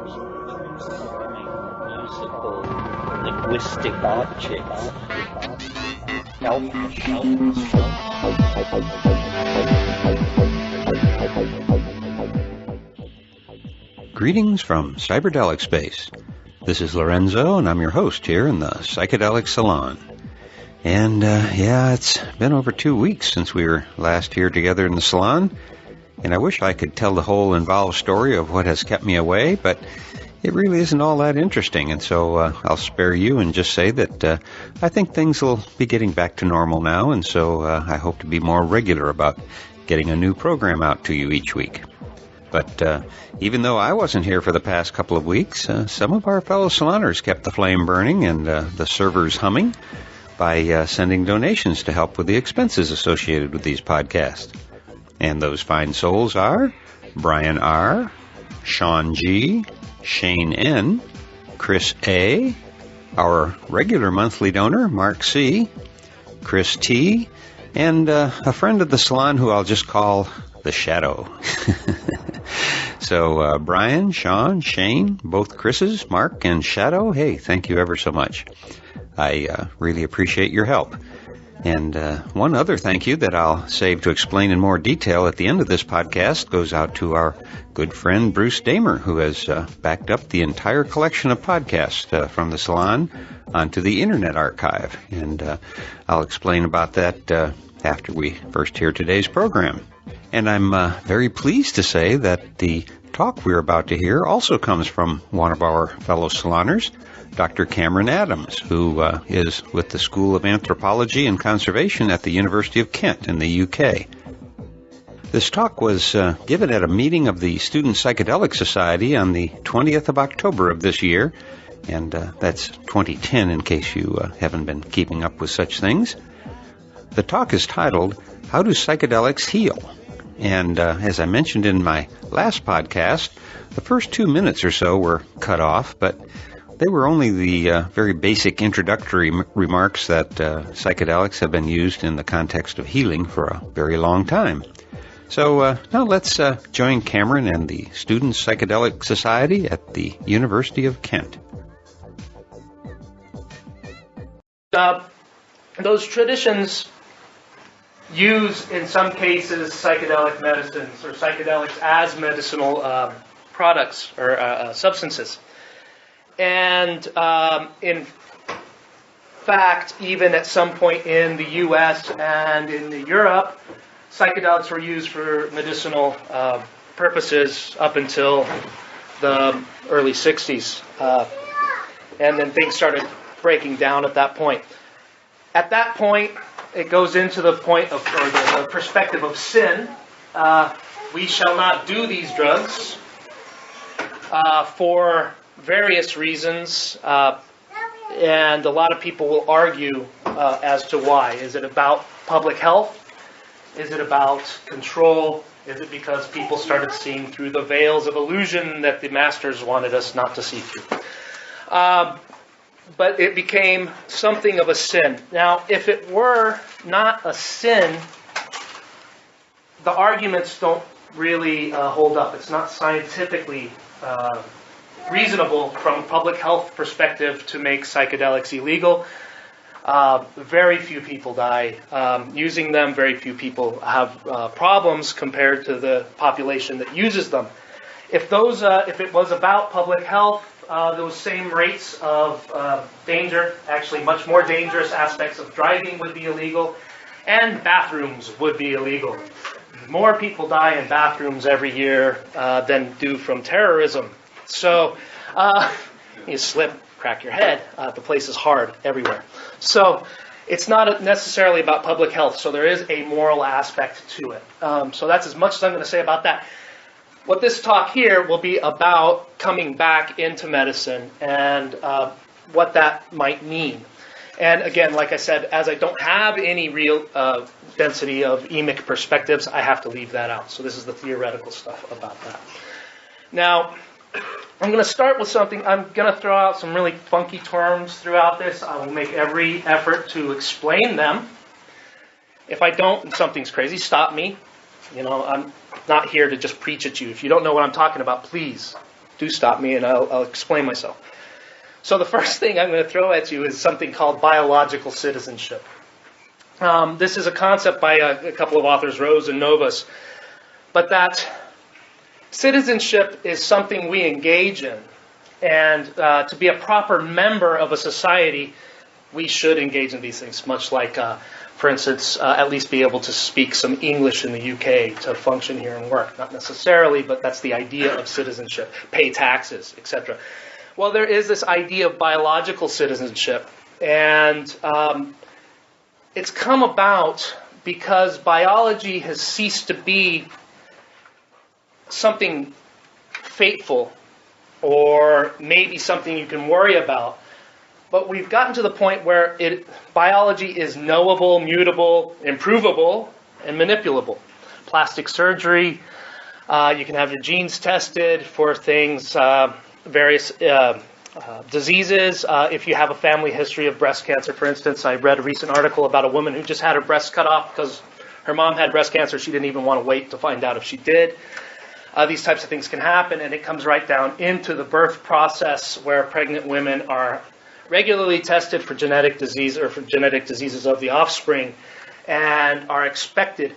musical, linguistic objects. Greetings from Cyberdelic Space. This is Lorenzo, and I'm your host here in the Psychedelic Salon. And it's been over 2 weeks since we were last here together in the salon, and I wish I could tell the whole involved story of what has kept me away, but it really isn't all that interesting, and so I'll spare you and just say that I think things will be getting back to normal now, and so I hope to be more regular about getting a new program out to you each week. But even though I wasn't here for the past couple of weeks, some of our fellow saloners kept the flame burning and the servers humming by sending donations to help with the expenses associated with these podcasts. And those fine souls are Brian R., Sean G., Shane N., Chris A., our regular monthly donor, Mark C., Chris T., and a friend of the salon who I'll just call the Shadow. So Brian, Sean, Shane, both Chris's, Mark, and Shadow, hey, thank you ever so much. I really appreciate your help. And one other thank you that I'll save to explain in more detail at the end of this podcast goes out to our good friend Bruce Damer, who has backed up the entire collection of podcasts from the salon onto the Internet Archive. And I'll explain about that after we first hear today's program. And I'm very pleased to say that the talk we're about to hear also comes from one of our fellow saloners, Dr. Cameron Adams, who is with the School of Anthropology and Conservation at the University of Kent in the UK. This talk was given at a meeting of the Student Psychedelic Society on the 20th of October of this year, and that's 2010 in case you haven't been keeping up with such things. The talk is titled, How Do Psychedelics Heal? And as I mentioned in my last podcast, the first 2 minutes or so were cut off, but they were only the very basic introductory remarks that psychedelics have been used in the context of healing for a very long time. So now let's join Cameron and the Student Psychedelic Society at the University of Kent. Those traditions use, in some cases, psychedelic medicines or psychedelics as medicinal products or substances. And in fact, even at some point in the U.S. and in Europe, psychedelics were used for medicinal purposes up until the early 60s. And then things started breaking down at that point. At that point, it goes into the point of, or the perspective of sin. We shall not do these drugs for various reasons, and a lot of people will argue as to why. Is it about public health? Is it about control? Is it because people started seeing through the veils of illusion that the masters wanted us not to see through? But it became something of a sin. Now, if it were not a sin, the arguments don't really hold up. It's not scientifically reasonable from a public health perspective to make psychedelics illegal. Very few people die using them. Very few people have problems compared to the population that uses them. If it was about public health, those same rates of danger, actually much more dangerous aspects of driving would be illegal, and bathrooms would be illegal. More people die in bathrooms every year than do from terrorism. So you slip, crack your head. The place is hard everywhere. So it's not necessarily about public health. So there is a moral aspect to it. So that's as much as I'm going to say about that. What this talk here will be about coming back into medicine and what that might mean. And again, like I said, as I don't have any real density of emic perspectives, I have to leave that out. So this is the theoretical stuff about that. Now, I'm going to start with something. I'm going to throw out some really funky terms throughout this. I will make every effort to explain them. If I don't and something's crazy, stop me. I'm not here to just preach at you. If you don't know what I'm talking about, please do stop me and I'll explain myself. So the first thing I'm going to throw at you is something called biological citizenship. This is a concept by a couple of authors, Rose and Novus, but that citizenship is something we engage in. And to be a proper member of a society, we should engage in these things, much like, for instance, at least be able to speak some English in the UK to function here and work. Not necessarily, but that's the idea of citizenship. Pay taxes, etc. Well, there is this idea of biological citizenship, and it's come about because biology has ceased to be something fateful or maybe something you can worry about. But we've gotten to the point where biology is knowable, mutable, improvable, and manipulable. Plastic surgery, you can have your genes tested for things, various diseases. If you have a family history of breast cancer, for instance, I read a recent article about a woman who just had her breast cut off because her mom had breast cancer. She didn't even want to wait to find out if she did. These types of things can happen, and it comes right down into the birth process where pregnant women are regularly tested for genetic disease or for genetic diseases of the offspring and are expected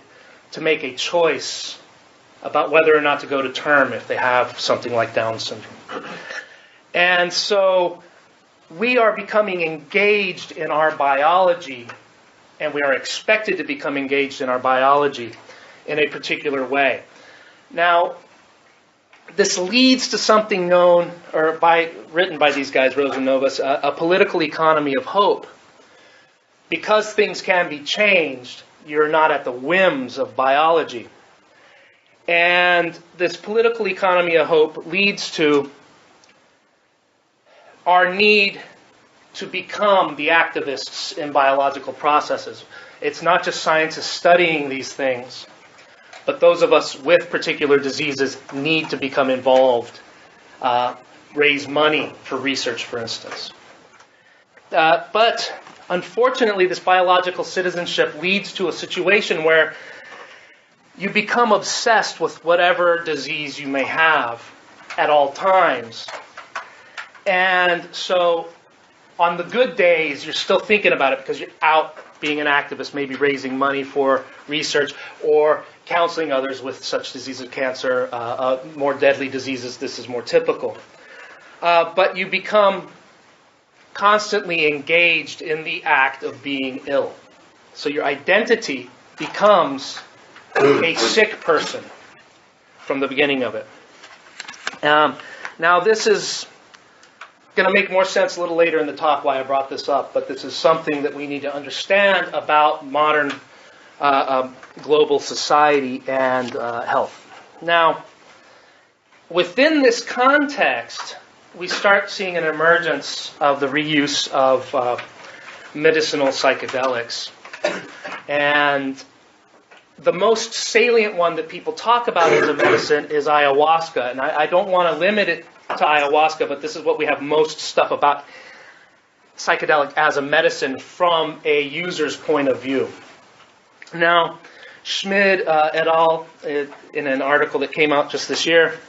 to make a choice about whether or not to go to term if they have something like Down syndrome. And so we are becoming engaged in our biology, and we are expected to become engaged in our biology in a particular way. Now, this leads to something known, or written by these guys, Rose and Novus, a political economy of hope. Because things can be changed, you're not at the whims of biology. And this political economy of hope leads to our need to become the activists in biological processes. It's not just scientists studying these things, but those of us with particular diseases need to become involved, raise money for research, for instance. But unfortunately, this biological citizenship leads to a situation where you become obsessed with whatever disease you may have at all times. And so on the good days, you're still thinking about it because you're out being an activist, maybe raising money for research or counseling others with such diseases as cancer, more deadly diseases. This is more typical. But you become constantly engaged in the act of being ill. So your identity becomes a sick person from the beginning of it. Now this is going to make more sense a little later in the talk why I brought this up, but this is something that we need to understand about modern global society and health. Now, within this context, we start seeing an emergence of the reuse of medicinal psychedelics. And the most salient one that people talk about as a medicine is ayahuasca. And I don't want to limit it to ayahuasca, but this is what we have most stuff about psychedelic as a medicine from a user's point of view. Now, Schmid et al., in an article that came out just this year,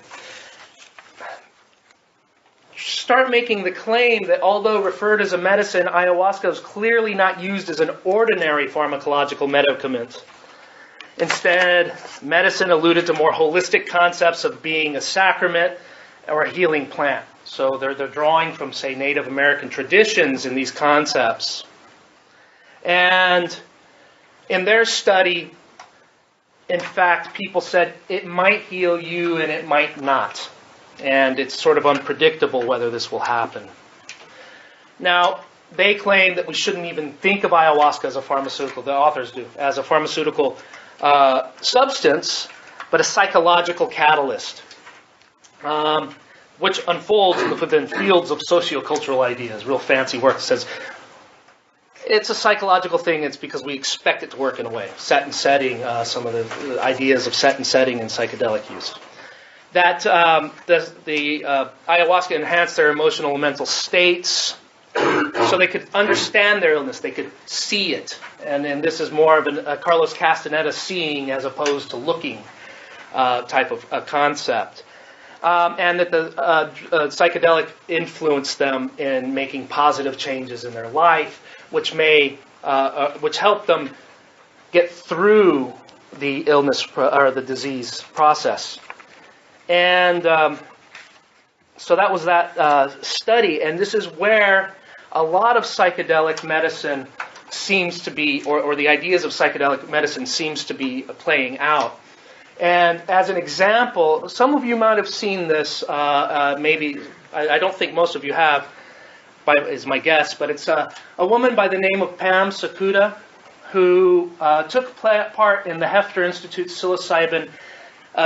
start making the claim that although referred as a medicine, ayahuasca is clearly not used as an ordinary pharmacological medicament. Instead, medicine alluded to more holistic concepts of being a sacrament or a healing plant. So they're drawing from, say, Native American traditions in these concepts. And in their study, in fact, people said it might heal you and it might not. And it's sort of unpredictable whether this will happen. Now, they claim that we shouldn't even think of ayahuasca as a pharmaceutical, the authors do, as a pharmaceutical substance, but a psychological catalyst, which unfolds within fields of sociocultural ideas. Real fancy work that says it's a psychological thing. It's because we expect it to work in a way. Set and setting, some of the ideas of set and setting in psychedelic use. That the ayahuasca enhanced their emotional and mental states, so they could understand their illness, they could see it. And this is more of a Carlos Castaneda seeing as opposed to looking type of a concept. and that the psychedelic influenced them in making positive changes in their life, which helped them get through the illness or the disease process. And so that was that study, and this is where a lot of psychedelic medicine seems to be, or the ideas of psychedelic medicine seems to be playing out. And as an example, some of you might have seen this, maybe, I don't think most of you have, is my guess, but it's a woman by the name of Pam Sakuda who took part in the Hefter Institute psilocybin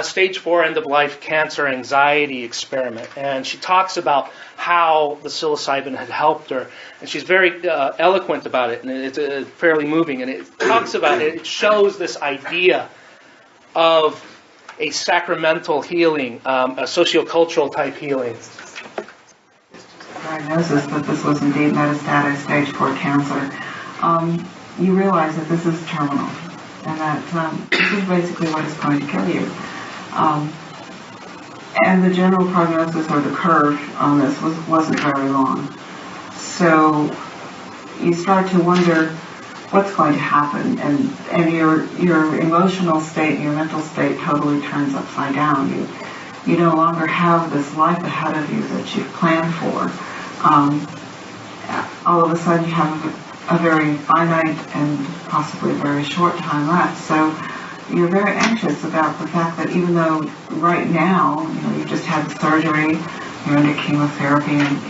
stage 4 end-of-life cancer anxiety experiment. And she talks about how the psilocybin had helped her. And she's very eloquent about it, and it's fairly moving. And it talks about it, it shows this idea of a sacramental healing, a sociocultural type healing. Diagnosis that this was indeed metastatic stage 4 cancer. You realize that this is terminal, and that this is basically what is going to kill you. And the general prognosis, or the curve on this, wasn't very long. So you start to wonder what's going to happen, and your emotional state, your mental state totally turns upside down. You no longer have this life ahead of you that you've planned for. All of a sudden you have a very finite and possibly very short time left. So you're very anxious about the fact that even though right now, you just had surgery, you're under chemotherapy, and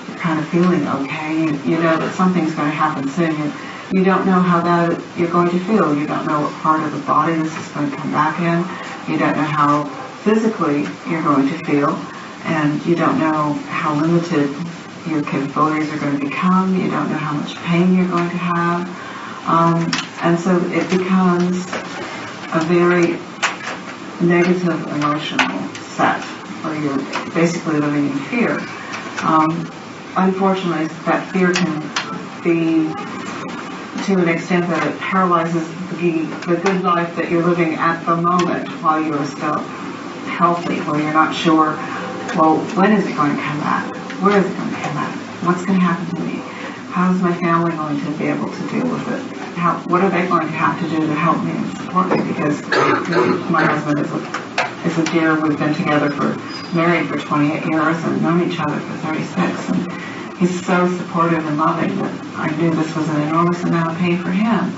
you're kind of feeling okay, you know that something's going to happen soon. You don't know how that you're going to feel. You don't know what part of the body this is going to come back in. You don't know how physically you're going to feel, and you don't know how limited your capabilities are going to become. You don't know how much pain you're going to have. And so it becomes a very negative emotional set, where you're basically living in fear. Unfortunately, that fear can be to an extent that it paralyzes the good life that you're living at the moment while you're still healthy, where you're not sure, well, when is it going to come back? Where is it going to come back? What's going to happen to me? How is my family going to be able to deal with it? What are they going to have to do to help me and support me? Because my husband is a dear. We've been together married for 28 years and known each other for 36. And he's so supportive and loving that I knew this was an enormous amount of pain for him.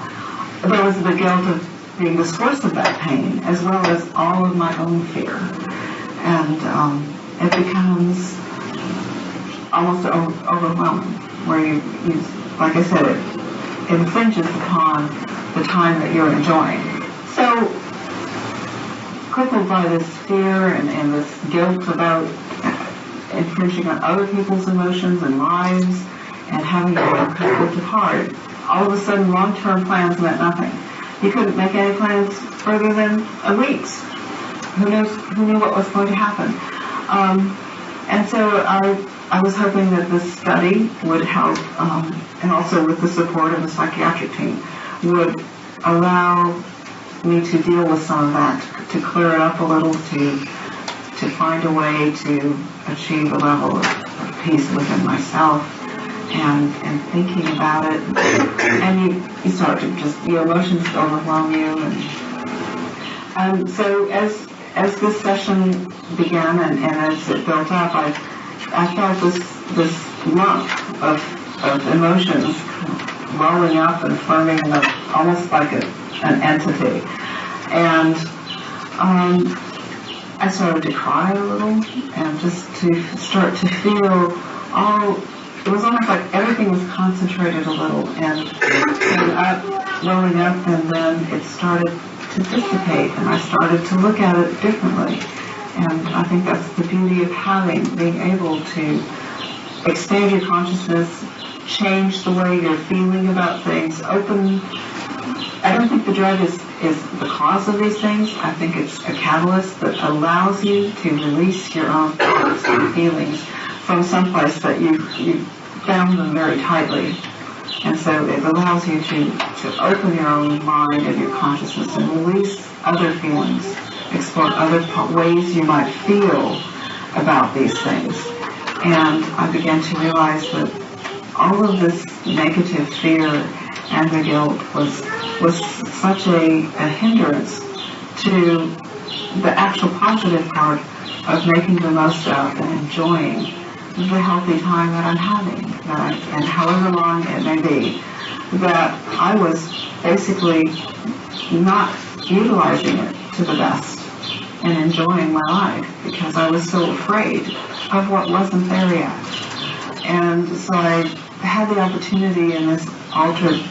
There was the guilt of being the source of that pain, as well as all of my own fear. And it becomes almost overwhelming, where you, like I said, it infringes upon the time that you're enjoying. So, crippled by this fear and this guilt about infringing on other people's emotions and lives, and having to work hard, all of a sudden long-term plans meant nothing. You couldn't make any plans further than a week's. Who knew what was going to happen? And so I was hoping that this study would help, and also with the support of the psychiatric team, would allow me to deal with some of that, to clear it up a little, to find a way to achieve a level of peace within myself, and thinking about it, and you start to your emotions overwhelm you, and so as this session began and as it built up, I felt this lump of emotions rolling up and forming almost like an entity, and I started to cry a little, and just to start to feel it was almost like everything was concentrated a little and rolling up, and then it started to dissipate, and I started to look at it differently. And I think that's the beauty of being able to expand your consciousness, change the way you're feeling about things, I don't think the drug is the cause of these things. I think it's a catalyst that allows you to release your own thoughts and feelings from someplace that you bound them very tightly. And so it allows you to open your own mind and your consciousness and release other feelings, explore other ways you might feel about these things. And I began to realize that all of this negative fear and the guilt was such a hindrance to the actual positive part of making the most of and enjoying the healthy time that I'm having, and however long it may be, that I was basically not utilizing it to the best and enjoying my life because I was so afraid of what wasn't there yet. And so I had the opportunity in this altered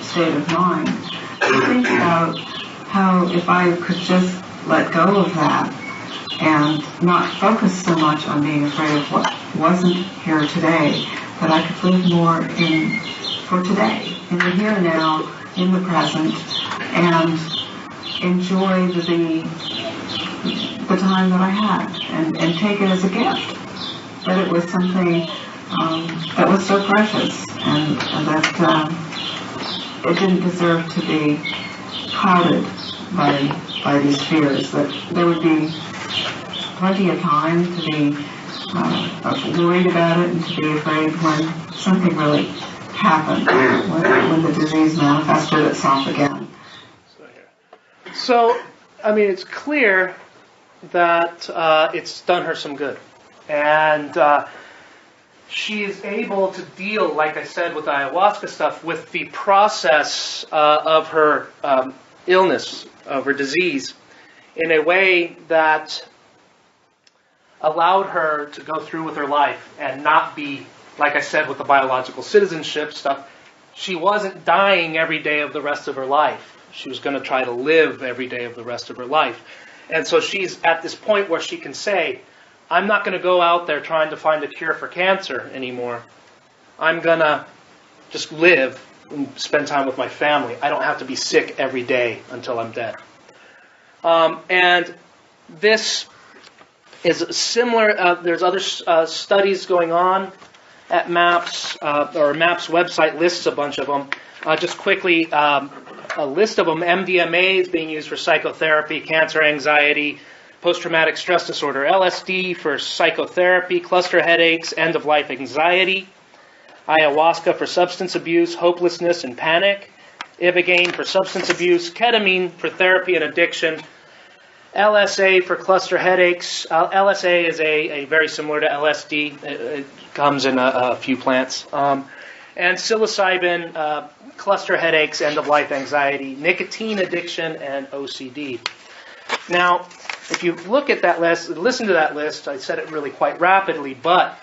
state of mind to think about how if I could just let go of that and not focus so much on being afraid of what wasn't here today, that I could live more for today, in the here and now, in the present, and enjoy the time that I had, and take it as a gift. That it was something that was so precious, and that it didn't deserve to be clouded by these fears. That there would be plenty of time to be worried about it and to be afraid when something really happened, when the disease manifested itself again. So, I mean, it's clear that it's done her some good. And she is able to deal, like I said, with the ayahuasca stuff, with the process of her illness, of her disease, in a way that allowed her to go through with her life and not be, like I said, with the biological citizenship stuff. She wasn't dying every day of the rest of her life. She was going to try to live every day of the rest of her life. And so she's at this point where she can say, I'm not going to go out there trying to find a cure for cancer anymore. I'm going to just live and spend time with my family. I don't have to be sick every day until I'm dead. And this is similar. There's other studies going on at MAPS, or MAPS website lists a bunch of them. Just quickly, a list of them. MDMA is being used for psychotherapy, cancer, anxiety, post-traumatic stress disorder. LSD for psychotherapy, cluster headaches, end-of-life anxiety. Ayahuasca for substance abuse, hopelessness, and panic. Ibogaine for substance abuse. Ketamine for therapy and addiction. LSA for cluster headaches. LSA is a very similar to LSD. It comes in a few plants. And psilocybin, cluster headaches, end-of-life anxiety, nicotine addiction, and OCD. Now, if you look at that list, listen to that list, I said it really quite rapidly, but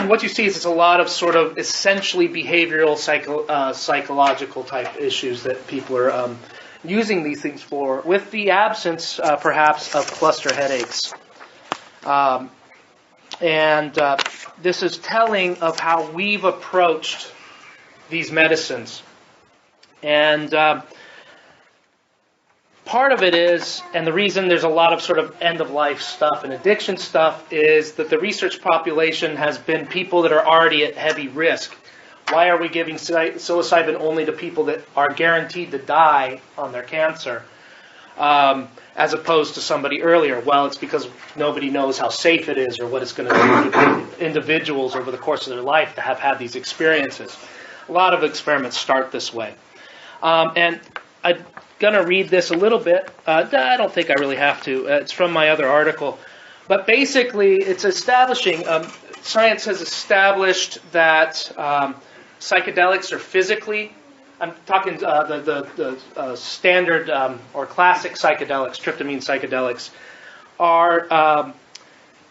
what you see is it's a lot of sort of essentially behavioral, psychological type issues that people are using these things for, with the absence, perhaps, of cluster headaches. This is telling of how we've approached these medicines. And part of it is, and the reason there's a lot of sort of end-of-life stuff and addiction stuff, is that the research population has been people that are already at heavy risk. Why are we giving psilocybin only to people that are guaranteed to die on their cancer, as opposed to somebody earlier? Well, it's because nobody knows how safe it is or what it's going to do to individuals over the course of their life to have had these experiences. A lot of experiments start this way. And I'm going to read this a little bit. I don't think I really have to. It's from my other article. But basically, it's establishing, science has established that psychedelics are physically, I'm talking the standard or classic psychedelics, tryptamine psychedelics, are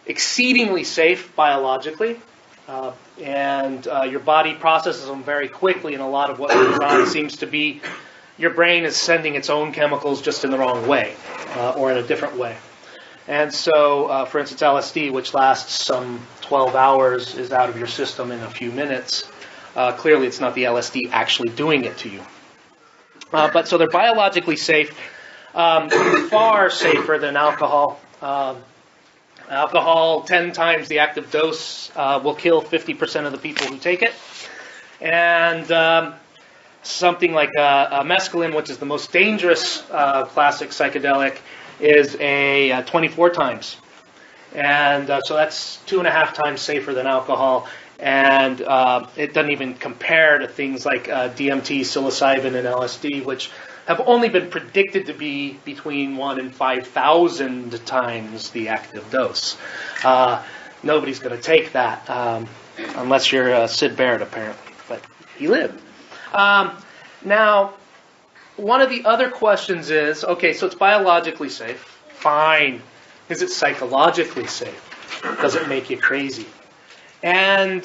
exceedingly safe biologically. And your body processes them very quickly, and a lot of what goes on seems to be your brain is sending its own chemicals just in the wrong way, or in a different way. And so, for instance, LSD, which lasts some 12 hours, is out of your system in a few minutes. Clearly, it's not the LSD actually doing it to you. But so they're biologically safe, far safer than alcohol. Alcohol, 10 times the active dose, will kill 50% of the people who take it. And something like mescaline, which is the most dangerous classic psychedelic, is a 24 times. And so that's 2.5 times safer than alcohol. And it doesn't even compare to things like DMT, psilocybin, and LSD, which have only been predicted to be between 1 and 5,000 times the active dose. Nobody's going to take that unless you're Sid Barrett, apparently. But he lived. Now, one of the other questions is, okay, so it's biologically safe. Fine. Is it psychologically safe? Does it make you crazy? And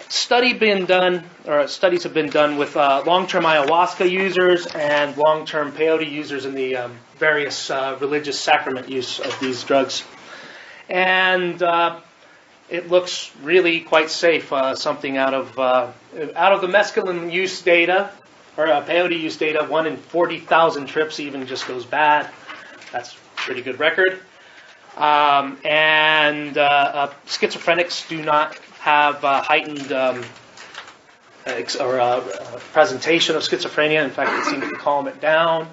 studies have been done with long-term ayahuasca users and long-term peyote users in the various religious sacrament use of these drugs. And it looks really quite safe. Something out of the mescaline use data, or peyote use data, 1 in 40,000 trips even just goes bad. That's a pretty good record. And schizophrenics do not have heightened presentation of schizophrenia. In fact, it seems to calm it down.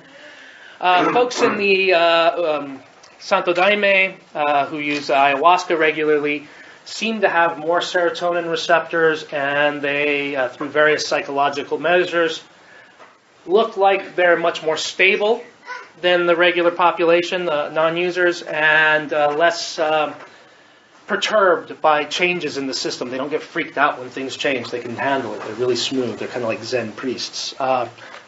Folks in the Santo Daime who use ayahuasca regularly seem to have more serotonin receptors, and they, through various psychological measures, look like they're much more stable than the regular population, the non-users, and less perturbed by changes in the system. They don't get freaked out when things change. They can handle it. They're really smooth. They're kind of like Zen priests.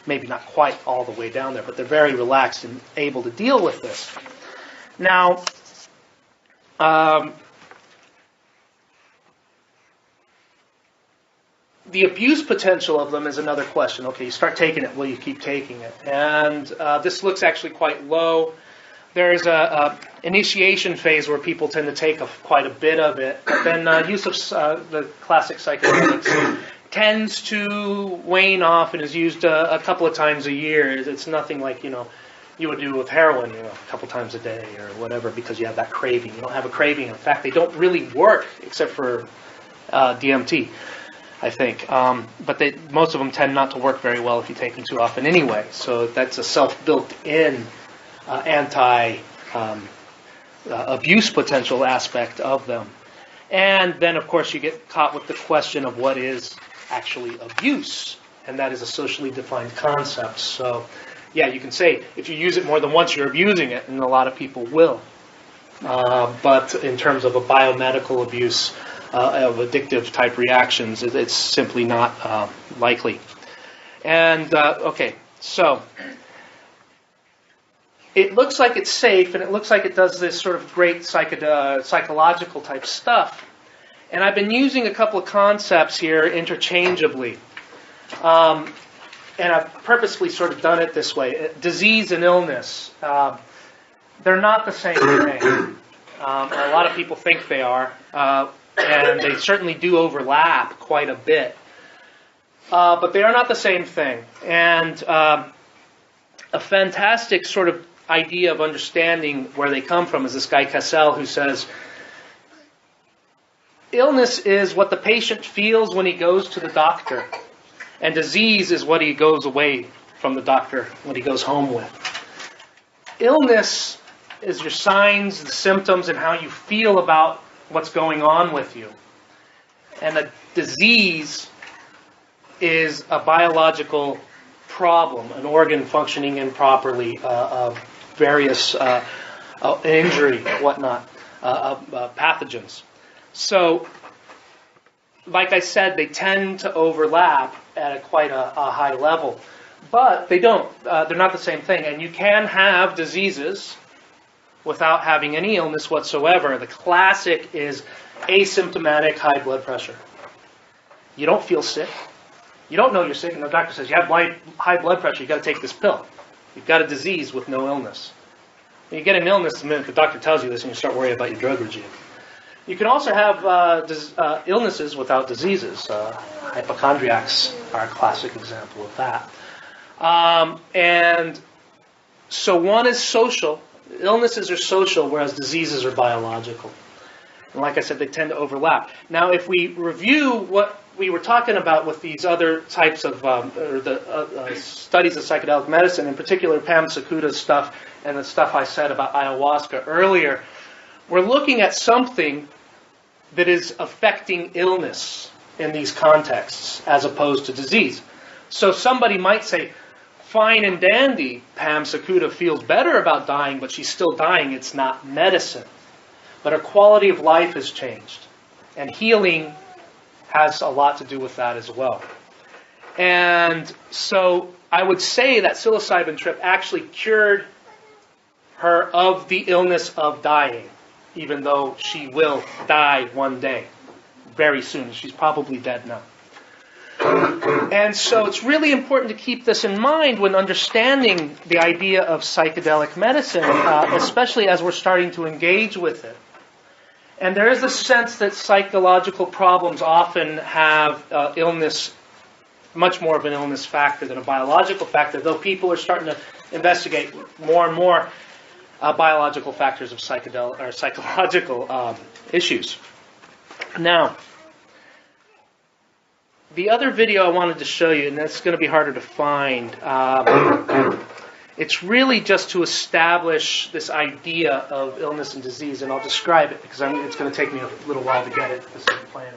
Maybe not quite all the way down there, but they're very relaxed and able to deal with this. Now, the abuse potential of them is another question. Okay, you start taking it, will you keep taking it? And this looks actually quite low. There's a initiation phase where people tend to take quite a bit of it. But then use of the classic psychedelics tends to wane off and is used a couple of times a year. It's nothing like, you would do with heroin, a couple times a day or whatever, because you have that craving. You don't have a craving. In fact, they don't really work except for DMT. I think. But most of them tend not to work very well if you take them too often anyway. So that's a self-built-in anti-abuse potential aspect of them. And then, of course, you get caught with the question of what is actually abuse. And that is a socially defined concept. So, yeah, you can say if you use it more than once, you're abusing it, and a lot of people will. But in terms of a biomedical abuse, of addictive type reactions, it's simply not likely. And okay, so it looks like it's safe, and it looks like it does this sort of great psychological type stuff. And I've been using a couple of concepts here interchangeably. And I've purposely sort of done it this way. Disease and illness, they're not the same thing. A lot of people think they are. And they certainly do overlap quite a bit. But they are not the same thing. And a fantastic sort of idea of understanding where they come from is this guy Cassell, who says, illness is what the patient feels when he goes to the doctor, and disease is what he goes away from the doctor when he goes home with. Illness is your signs, the symptoms, and how you feel about what's going on with you. And a disease is a biological problem, an organ functioning improperly, various injury, whatnot, pathogens. So, like I said, they tend to overlap at quite a high level. But they don't. They're not the same thing. And you can have diseases without having any illness whatsoever. The classic is asymptomatic high blood pressure. You don't feel sick. You don't know you're sick, and the doctor says, you have high blood pressure, you've got to take this pill. You've got a disease with no illness. When you get an illness, the minute the doctor tells you this, and you start worrying about your drug regime. You can also have illnesses without diseases. Hypochondriacs are a classic example of that. And so one is social. Illnesses are social, whereas diseases are biological. And like I said, they tend to overlap. Now, if we review what we were talking about with these other types of studies of psychedelic medicine, in particular Pam Sakuta's stuff and the stuff I said about ayahuasca earlier, we're looking at something that is affecting illness in these contexts as opposed to disease. So somebody might say, fine and dandy, Pam Sakuda feels better about dying, but she's still dying. It's not medicine. But her quality of life has changed. And healing has a lot to do with that as well. And so I would say that psilocybin trip actually cured her of the illness of dying, even though she will die one day, very soon. She's probably dead now. And so it's really important to keep this in mind when understanding the idea of psychedelic medicine, especially as we're starting to engage with it. And there is a sense that psychological problems often have illness, much more of an illness factor than a biological factor, though people are starting to investigate more and more biological factors of psychological issues. Now, the other video I wanted to show you, and that's going to be harder to find, it's really just to establish this idea of illness and disease, and I'll describe it because it's going to take me a little while to get it. This is the plan.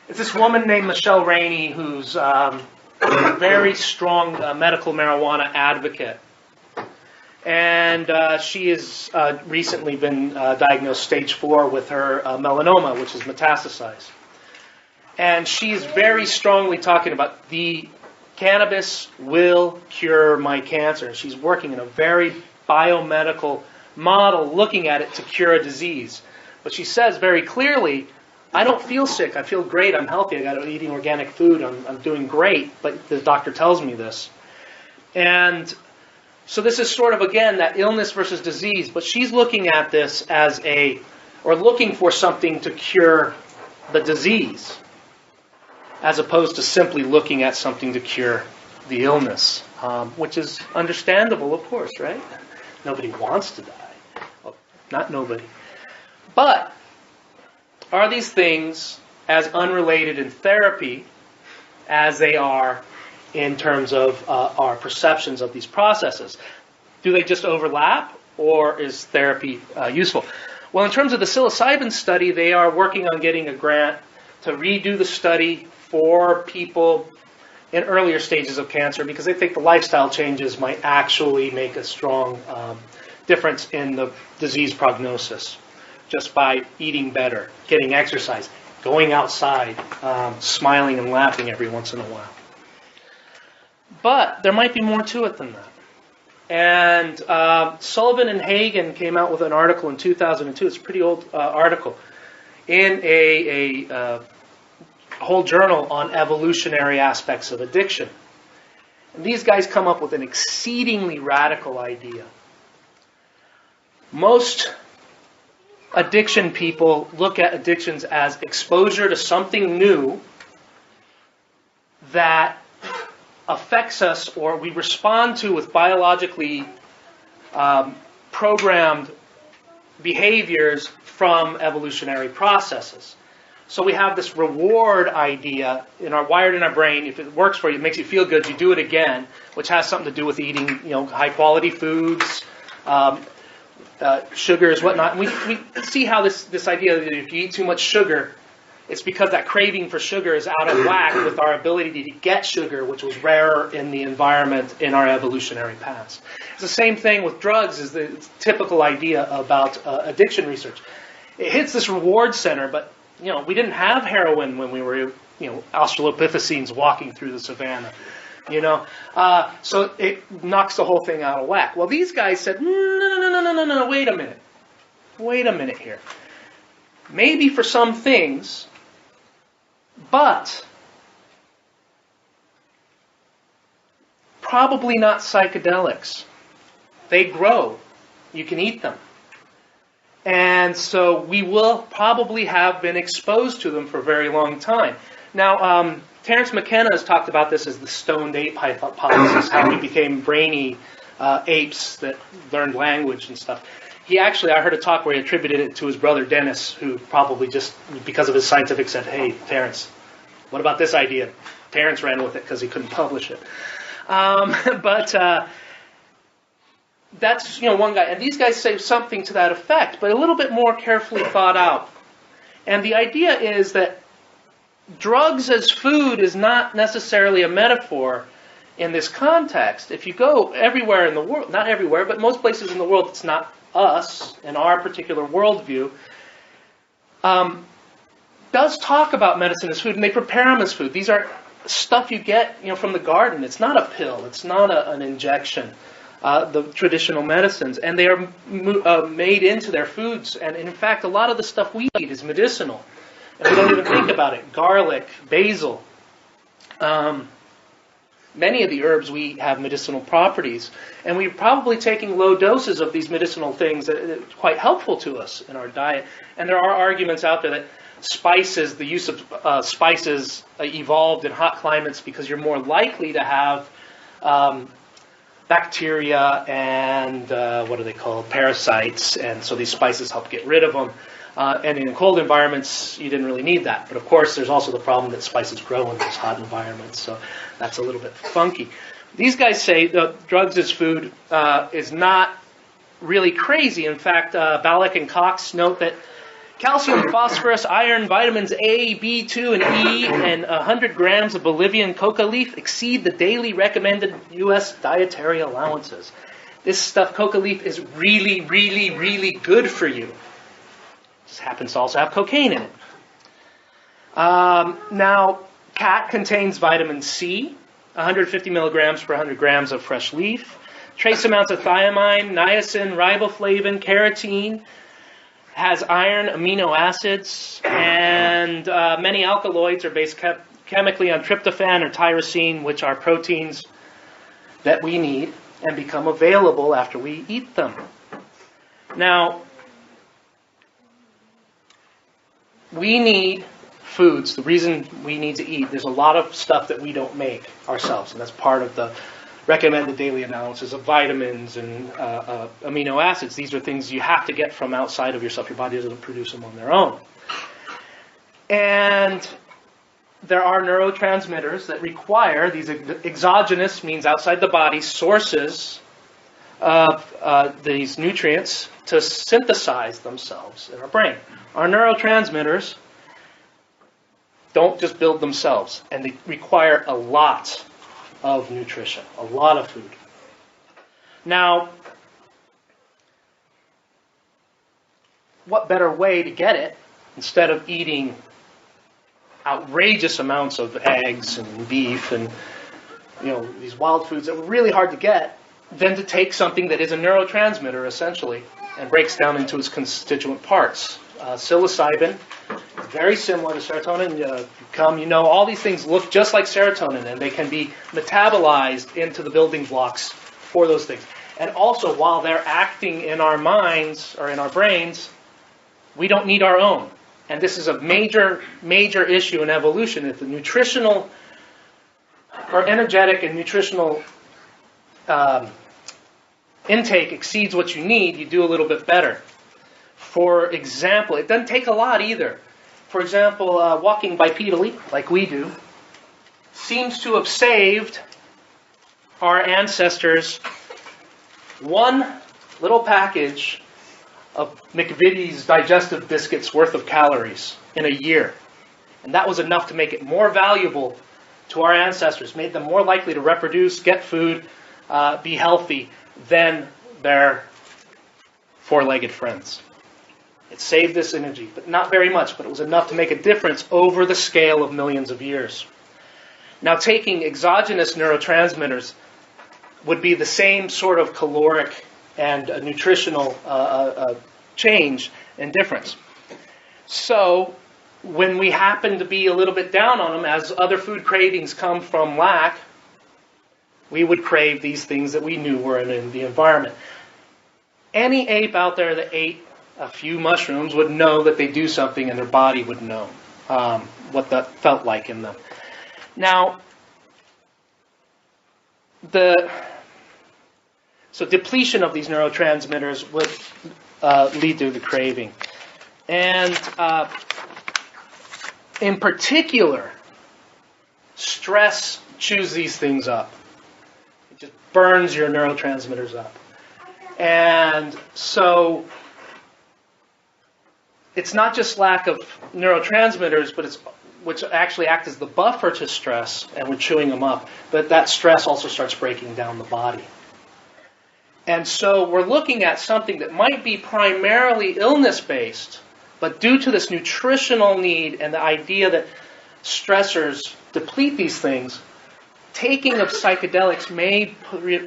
It's this woman named Michelle Rainey who's a very strong medical marijuana advocate. And she has recently been diagnosed stage 4 with her melanoma, which is metastasized. And she's very strongly talking about the cannabis will cure my cancer. And she's working in a very biomedical model looking at it to cure a disease. But she says very clearly, I don't feel sick. I feel great. I'm healthy. I got eating organic food. I'm doing great. But the doctor tells me this. And so this is sort of, again, that illness versus disease. But she's looking at this as looking for something to cure the disease, as opposed to simply looking at something to cure the illness, which is understandable, of course, right? Nobody wants to die. Well, not nobody. But are these things as unrelated in therapy as they are in terms of our perceptions of these processes? Do they just overlap, or is therapy useful? Well, in terms of the psilocybin study, they are working on getting a grant to redo the study for people in earlier stages of cancer, because they think the lifestyle changes might actually make a strong difference in the disease prognosis, just by eating better, getting exercise, going outside, smiling and laughing every once in a while. But there might be more to it than that. And Sullivan and Hagen came out with an article in 2002. It's a pretty old article in a whole journal on evolutionary aspects of addiction. And these guys come up with an exceedingly radical idea. Most addiction people look at addictions as exposure to something new that affects us, or we respond to with biologically programmed behaviors from evolutionary processes. So we have this reward idea wired in our brain. If it works for you, it makes you feel good, you do it again, which has something to do with eating, high quality foods, sugars, whatnot. And we see how this idea that if you eat too much sugar, it's because that craving for sugar is out of whack with our ability to get sugar, which was rarer in the environment in our evolutionary past. It's the same thing with drugs, is the typical idea about addiction research. It hits this reward center, but we didn't have heroin when we were, Australopithecines walking through the savannah, so it knocks the whole thing out of whack. Well, these guys said, no, wait a minute here. Maybe for some things, but probably not psychedelics. They grow. You can eat them. And so we will probably have been exposed to them for a very long time. Now, Terence McKenna has talked about this as the stoned ape hypothesis, how we became brainy apes that learned language and stuff. I heard a talk where he attributed it to his brother Dennis, who probably just, because of his scientific, said, hey, Terence, what about this idea? Terence ran with it because he couldn't publish it. But that's, one guy. And these guys say something to that effect, but a little bit more carefully thought out. And the idea is that drugs as food is not necessarily a metaphor in this context. If you go everywhere in the world, not everywhere, but most places in the world, it's not us in our particular worldview, does talk about medicine as food, and they prepare them as food. These are stuff you get, from the garden. It's not a pill. It's not an injection. The traditional medicines, and they are made into their foods. And in fact, a lot of the stuff we eat is medicinal, and we don't even think about it. Garlic, basil. Many of the herbs we have medicinal properties, and we're probably taking low doses of these medicinal things that are quite helpful to us in our diet. And there are arguments out there that spices, the use of spices evolved in hot climates because you're more likely to have bacteria and what are they called? Parasites, and so these spices help get rid of them. And in cold environments, you didn't really need that. But of course, there's also the problem that spices grow in those hot environments, so that's a little bit funky. These guys say that drugs as food is not really crazy. In fact, Ballack and Cox note that calcium, phosphorus, iron, vitamins A, B2, and E, and 100 grams of Bolivian coca leaf exceed the daily recommended U.S. dietary allowances. This stuff, coca leaf, is really, really, really good for you. This happens to also have cocaine in it. Now, cat contains vitamin C, 150 milligrams per 100 grams of fresh leaf, trace amounts of thiamine, niacin, riboflavin, carotene, has iron, amino acids, and many alkaloids are based chemically on tryptophan or tyrosine, which are proteins that we need and become available after we eat them. Now, we need foods. The reason we need to eat, there's a lot of stuff that we don't make ourselves, and that's part of the recommended daily allowances of vitamins and amino acids. These are things you have to get from outside of yourself. Your body doesn't produce them on their own. And there are neurotransmitters that require these exogenous, means outside the body, sources of these nutrients to synthesize themselves in our brain. Our neurotransmitters don't just build themselves, and they require a lot of nutrition, a lot of food. Now, what better way to get it, instead of eating outrageous amounts of eggs and beef and these wild foods that were really hard to get, than to take something that is a neurotransmitter, essentially, and breaks down into its constituent parts. Psilocybin is very similar to serotonin. All these things look just like serotonin, and they can be metabolized into the building blocks for those things. And also, while they're acting in our minds or in our brains, we don't need our own. And this is a major, major issue in evolution. If the nutritional or energetic and nutritional intake exceeds what you need, you do a little bit better. For example, it doesn't take a lot either. For example, walking bipedally, like we do, seems to have saved our ancestors one little package of McVitie's digestive biscuits worth of calories in a year. And that was enough to make it more valuable to our ancestors, made them more likely to reproduce, get food, be healthy than their four-legged friends. It saved this energy, but not very much, but it was enough to make a difference over the scale of millions of years. Now, taking exogenous neurotransmitters would be the same sort of caloric and nutritional change and difference. So, when we happen to be a little bit down on them, as other food cravings come from lack, we would crave these things that we knew were in the environment. Any ape out there that ate a few mushrooms would know that they do something, and their body would know what that felt like in them. Now, so depletion of these neurotransmitters would lead to the craving. And in particular, stress chews these things up. It just burns your neurotransmitters up. And so it's not just lack of neurotransmitters, but which actually act as the buffer to stress, and we're chewing them up, but that stress also starts breaking down the body. And so we're looking at something that might be primarily illness-based, but due to this nutritional need and the idea that stressors deplete these things, taking of psychedelics may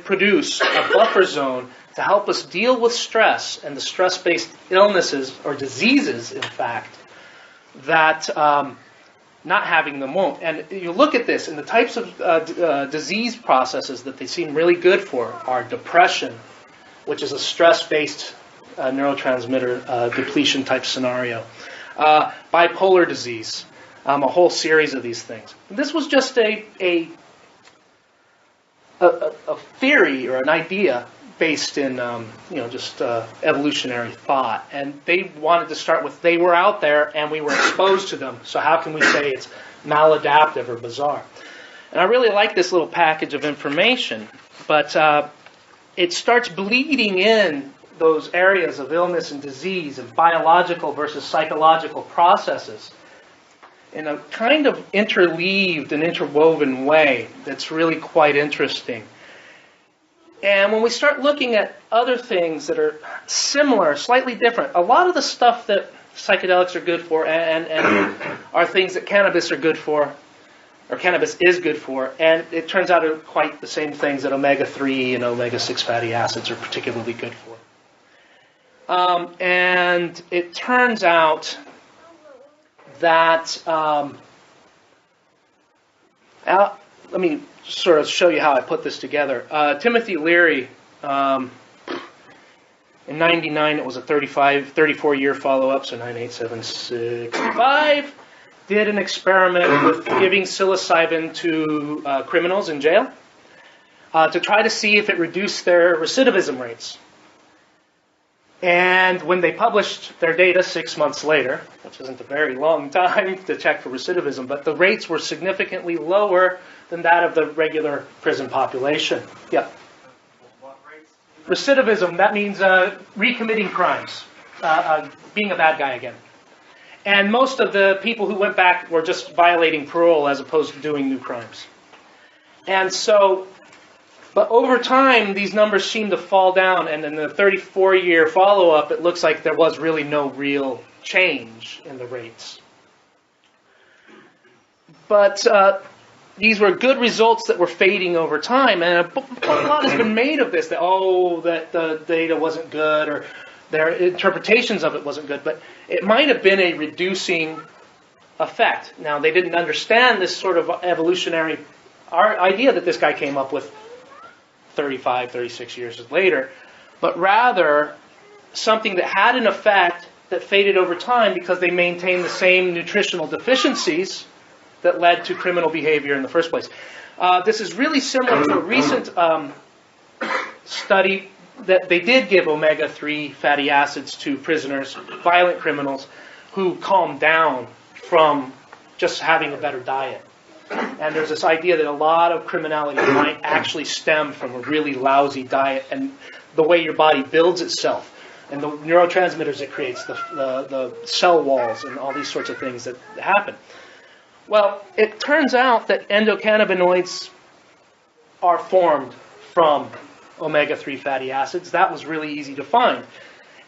produce a buffer zone to help us deal with stress and the stress-based illnesses, or diseases, in fact, that not having them won't. And you look at this, and the types of disease processes that they seem really good for are depression, which is a stress-based neurotransmitter depletion type scenario, bipolar disease, a whole series of these things. This was just a theory or an idea based in just evolutionary thought, and they wanted to start with, they were out there and we were exposed to them, so how can we say it's maladaptive or bizarre? And I really like this little package of information, but it starts bleeding in those areas of illness and disease and biological versus psychological processes in a kind of interleaved and interwoven way that's really quite interesting. And when we start looking at other things that are similar, slightly different, a lot of the stuff that psychedelics are good for and are things that cannabis are good for, or cannabis is good for, and it turns out are quite the same things that omega-3 and omega-6 fatty acids are particularly good for. And it turns out that, let me sort of show you how I put this together. Timothy Leary, in 99, it was a 34-year follow-up, so 98765, did an experiment with giving psilocybin to criminals in jail to try to see if it reduced their recidivism rates. And when they published their data 6 months later, which isn't a very long time to check for recidivism, but the rates were significantly lower than that of the regular prison population. Yeah. What rates? Recidivism, that means recommitting crimes, being a bad guy again. And most of the people who went back were just violating parole as opposed to doing new crimes. And so, but over time, these numbers seem to fall down, and in the 34-year follow-up, it looks like there was really no real change in the rates. But these were good results that were fading over time, and a lot has been made of this, that the data wasn't good, or their interpretations of it wasn't good, but it might have been a reducing effect. Now, they didn't understand this sort of evolutionary idea that this guy came up with 35, 36 years later, but rather something that had an effect that faded over time because they maintained the same nutritional deficiencies that led to criminal behavior in the first place. This is really similar to a recent study that they did give omega-3 fatty acids to prisoners, violent criminals, who calmed down from just having a better diet. And there's this idea that a lot of criminality might actually stem from a really lousy diet and the way your body builds itself and the neurotransmitters it creates, the cell walls and all these sorts of things that happen. Well, it turns out that endocannabinoids are formed from omega-3 fatty acids. That was really easy to find.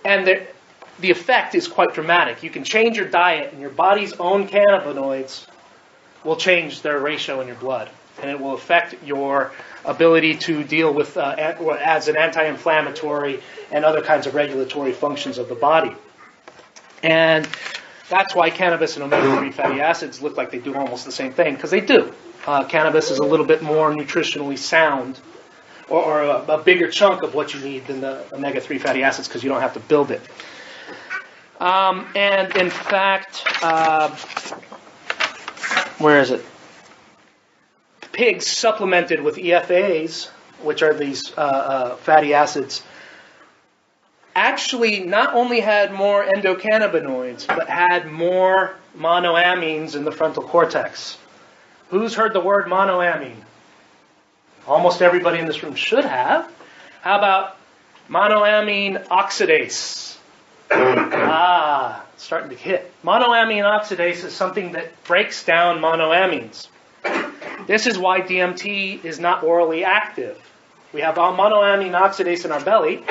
And the effect is quite dramatic. You can change your diet and your body's own cannabinoids will change their ratio in your blood, and it will affect your ability to deal with as an anti-inflammatory and other kinds of regulatory functions of the body. And that's why cannabis and omega-3 fatty acids look like they do almost the same thing, because they do. Cannabis is a little bit more nutritionally sound, or a bigger chunk of what you need than the omega-3 fatty acids, because you don't have to build it. And in fact, where is it? Pigs supplemented with EFAs, which are these fatty acids, actually not only had more endocannabinoids, but had more monoamines in the frontal cortex. Who's heard the word monoamine? Almost everybody in this room should have. How about Monoamine oxidase. Starting to hit. Monoamine oxidase is something that breaks down monoamines. This is why DMT is not orally active. We have monoamine oxidase in our belly,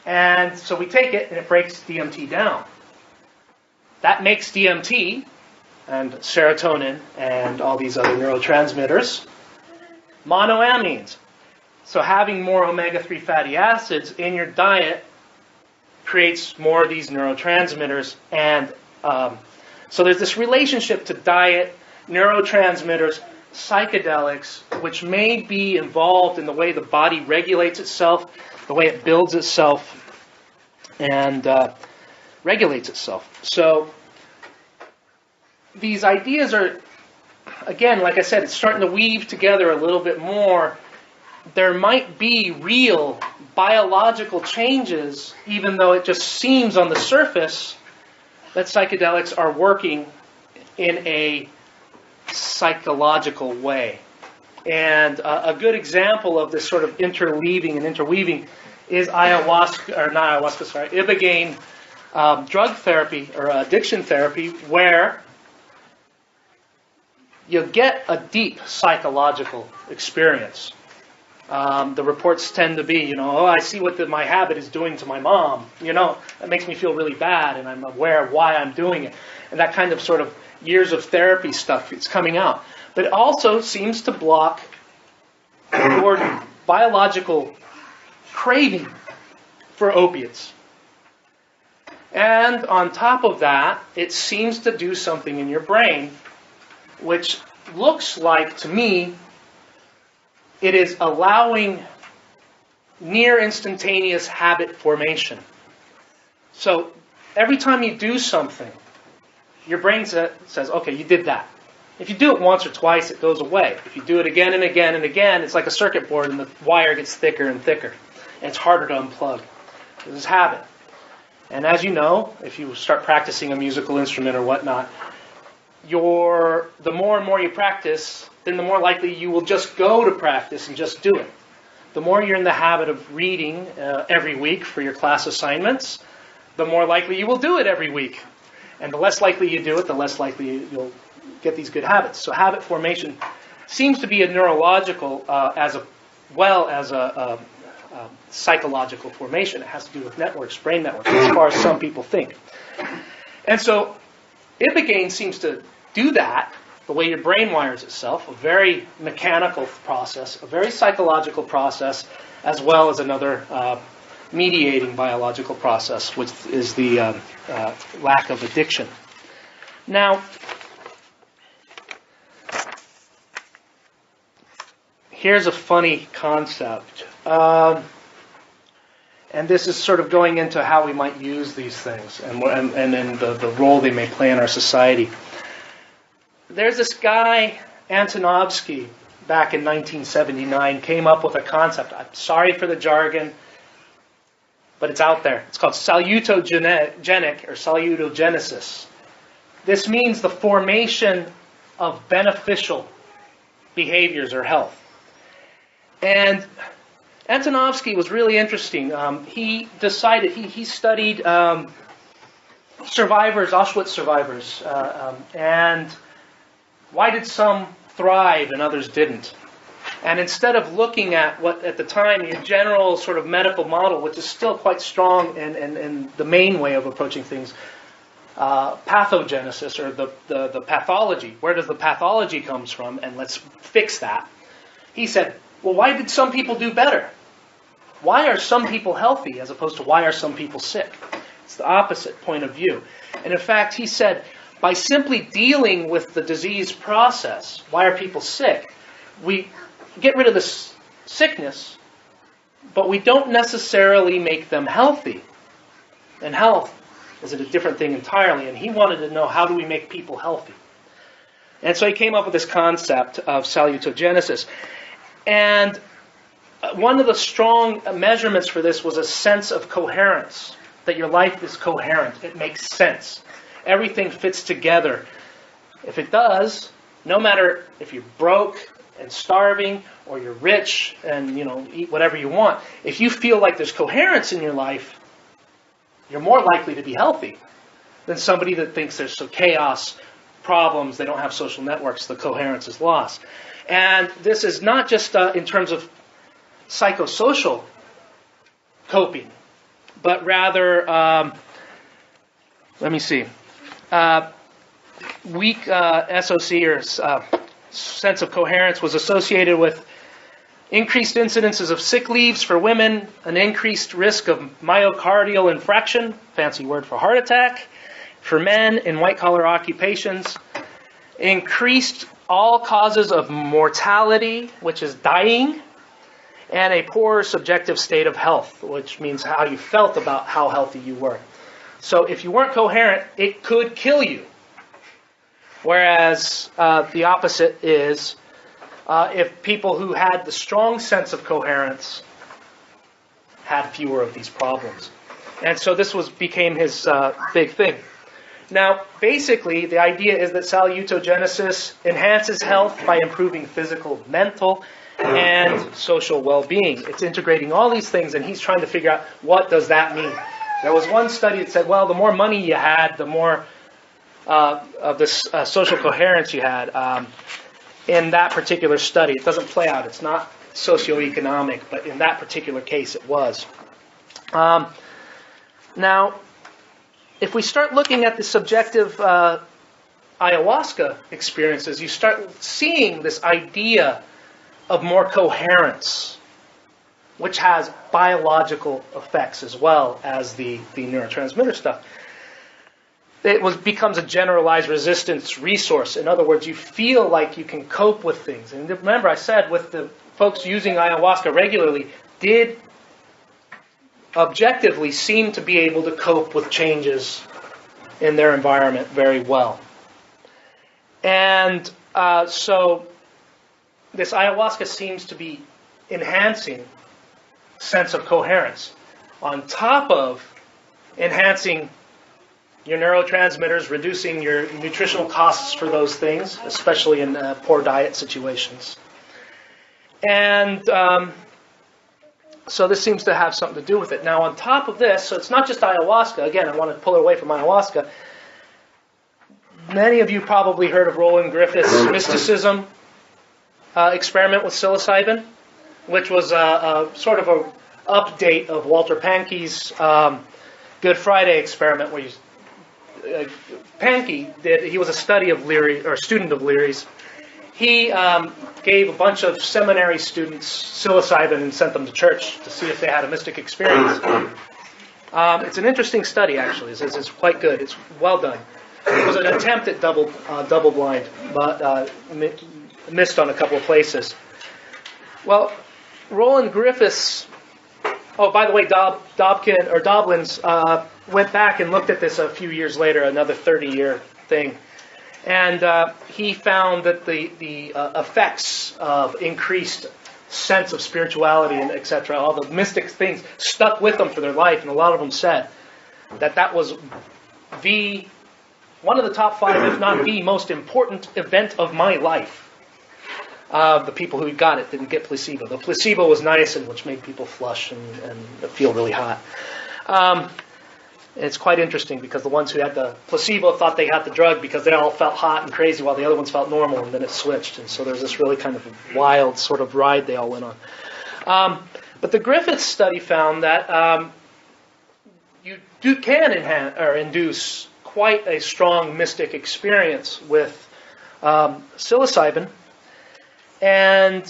and so we take it and it breaks DMT down. That makes DMT and serotonin and all these other neurotransmitters monoamines. So having more omega-3 fatty acids in your diet creates more of these neurotransmitters. And so there's this relationship to diet, neurotransmitters, psychedelics, which may be involved in the way the body regulates itself, the way it builds itself, and regulates itself. So these ideas are, again, like I said, it's starting to weave together a little bit more. There might be real biological changes, even though it just seems on the surface that psychedelics are working in a psychological way. And a good example of this sort of interleaving and interweaving is ibogaine drug therapy or addiction therapy, where you get a deep psychological experience. The reports tend to be, I see what my habit is doing to my mom. That makes me feel really bad, and I'm aware of why I'm doing it. And that kind of sort of years of therapy stuff, it's coming out. But it also seems to block your biological craving for opiates. And on top of that, it seems to do something in your brain, which looks like, to me, it is allowing near instantaneous habit formation. So every time you do something, your brain says, okay, you did that. If you do it once or twice, it goes away. If you do it again and again and again, it's like a circuit board and the wire gets thicker and thicker. And it's harder to unplug. This is habit. And as you know, if you start practicing a musical instrument or whatnot, the more and more you practice, then the more likely you will just go to practice and just do it. The more you're in the habit of reading every week for your class assignments, the more likely you will do it every week. And the less likely you do it, the less likely you'll get these good habits. So habit formation seems to be a neurological as well as a psychological formation. It has to do with networks, brain networks, as far as some people think. And so ibogaine seems to do that, the way your brain wires itself, a very mechanical process, a very psychological process, as well as another mediating biological process, which is the lack of addiction. Now, here's a funny concept. And this is sort of going into how we might use these things and the role they may play in our society. There's this guy, Antonovsky, back in 1979, came up with a concept. I'm sorry for the jargon, but it's out there. It's called salutogenic or salutogenesis. This means the formation of beneficial behaviors or health. And Antonovsky was really interesting. He decided, he studied survivors, Auschwitz survivors, and why did some thrive and others didn't? And instead of looking at what, at the time, the general sort of medical model, which is still quite strong and the main way of approaching things, pathogenesis, or the pathology, where does the pathology comes from, and let's fix that. He said, well, why did some people do better? Why are some people healthy as opposed to why are some people sick? It's the opposite point of view. And in fact, he said, by simply dealing with the disease process, why are people sick, we get rid of the sickness, but we don't necessarily make them healthy. And health is a different thing entirely. And he wanted to know, how do we make people healthy? And so he came up with this concept of salutogenesis. And one of the strong measurements for this was a sense of coherence, that your life is coherent. It makes sense. Everything fits together. If it does, no matter if you're broke and starving, or you're rich and eat whatever you want. If you feel like there's coherence in your life, you're more likely to be healthy than somebody that thinks there's some chaos, problems, they don't have social networks, the coherence is lost. And this is not just in terms of psychosocial coping, but rather, let me see, weak SOC or sense of coherence was associated with increased incidences of sick leaves for women, an increased risk of myocardial infarction, fancy word for heart attack, for men in white-collar occupations, increased all causes of mortality, which is dying, and a poor subjective state of health, which means how you felt about how healthy you were. So if you weren't coherent, it could kill you. Whereas the opposite is if people who had the strong sense of coherence had fewer of these problems. And so this became his big thing. Now, basically, the idea is that salutogenesis enhances health by improving physical, mental, and social well-being. It's integrating all these things, and he's trying to figure out what does that mean. There was one study that said, well, the more money you had, the more of this social coherence you had in that particular study. It doesn't play out. It's not socioeconomic, but in that particular case it was. Now, if we start looking at the subjective ayahuasca experiences, you start seeing this idea of more coherence, which has biological effects as well as the neurotransmitter stuff. It becomes a generalized resistance resource. In other words, you feel like you can cope with things. And remember, I said with the folks using ayahuasca regularly, did objectively seem to be able to cope with changes in their environment very well. And so this ayahuasca seems to be enhancing sense of coherence on top of enhancing your neurotransmitters, reducing your nutritional costs for those things, especially in poor diet situations. And so this seems to have something to do with it. Now, on top of this, so it's not just ayahuasca. Again, I want to pull it away from ayahuasca. Many of you probably heard of Roland Griffith's mysticism experiment with psilocybin, which was a sort of an update of Walter Pahnke's Good Friday experiment, where Pahnke he was a student of Leary's. He gave a bunch of seminary students psilocybin and sent them to church to see if they had a mystic experience. It's an interesting study, actually. It's quite good. It's well done. It was an attempt at double blind, but missed on a couple of places. Well, Roland Griffiths. Oh, by the way, Doblins went back and looked at this a few years later, another 30-year thing. And he found that the effects of increased sense of spirituality and etc., all the mystic things, stuck with them for their life. And a lot of them said that was one of the top 5, if not the most important event of my life. The people who got it didn't get placebo. The placebo was niacin, which made people flush and feel really hot. It's quite interesting because the ones who had the placebo thought they had the drug because they all felt hot and crazy while the other ones felt normal, and then it switched. And so there's this really kind of wild sort of ride they all went on. But the Griffiths study found that you can induce quite a strong mystic experience with psilocybin. And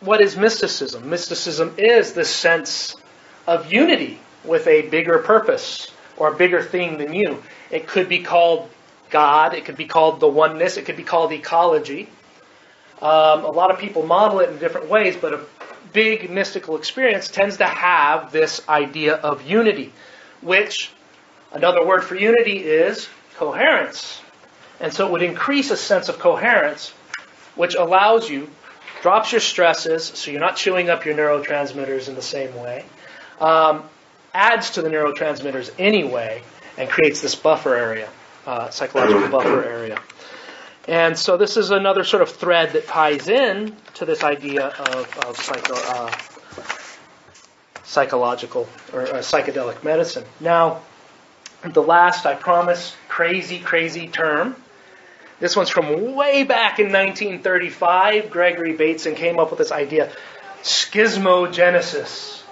what is mysticism? Mysticism is the sense of unity with a bigger purpose or a bigger thing than you. It could be called God. It could be called the oneness. It could be called ecology. A lot of people model it in different ways, but a big mystical experience tends to have this idea of unity, which another word for unity is coherence. And so it would increase a sense of coherence, which allows you, drops your stresses, so you're not chewing up your neurotransmitters in the same way, adds to the neurotransmitters anyway, and creates this buffer area, psychological buffer area. And so this is another sort of thread that ties in to this idea of psychological or psychedelic medicine. Now, the last, I promise, crazy term. This one's from way back in 1935. Gregory Bateson came up with this idea, schismogenesis.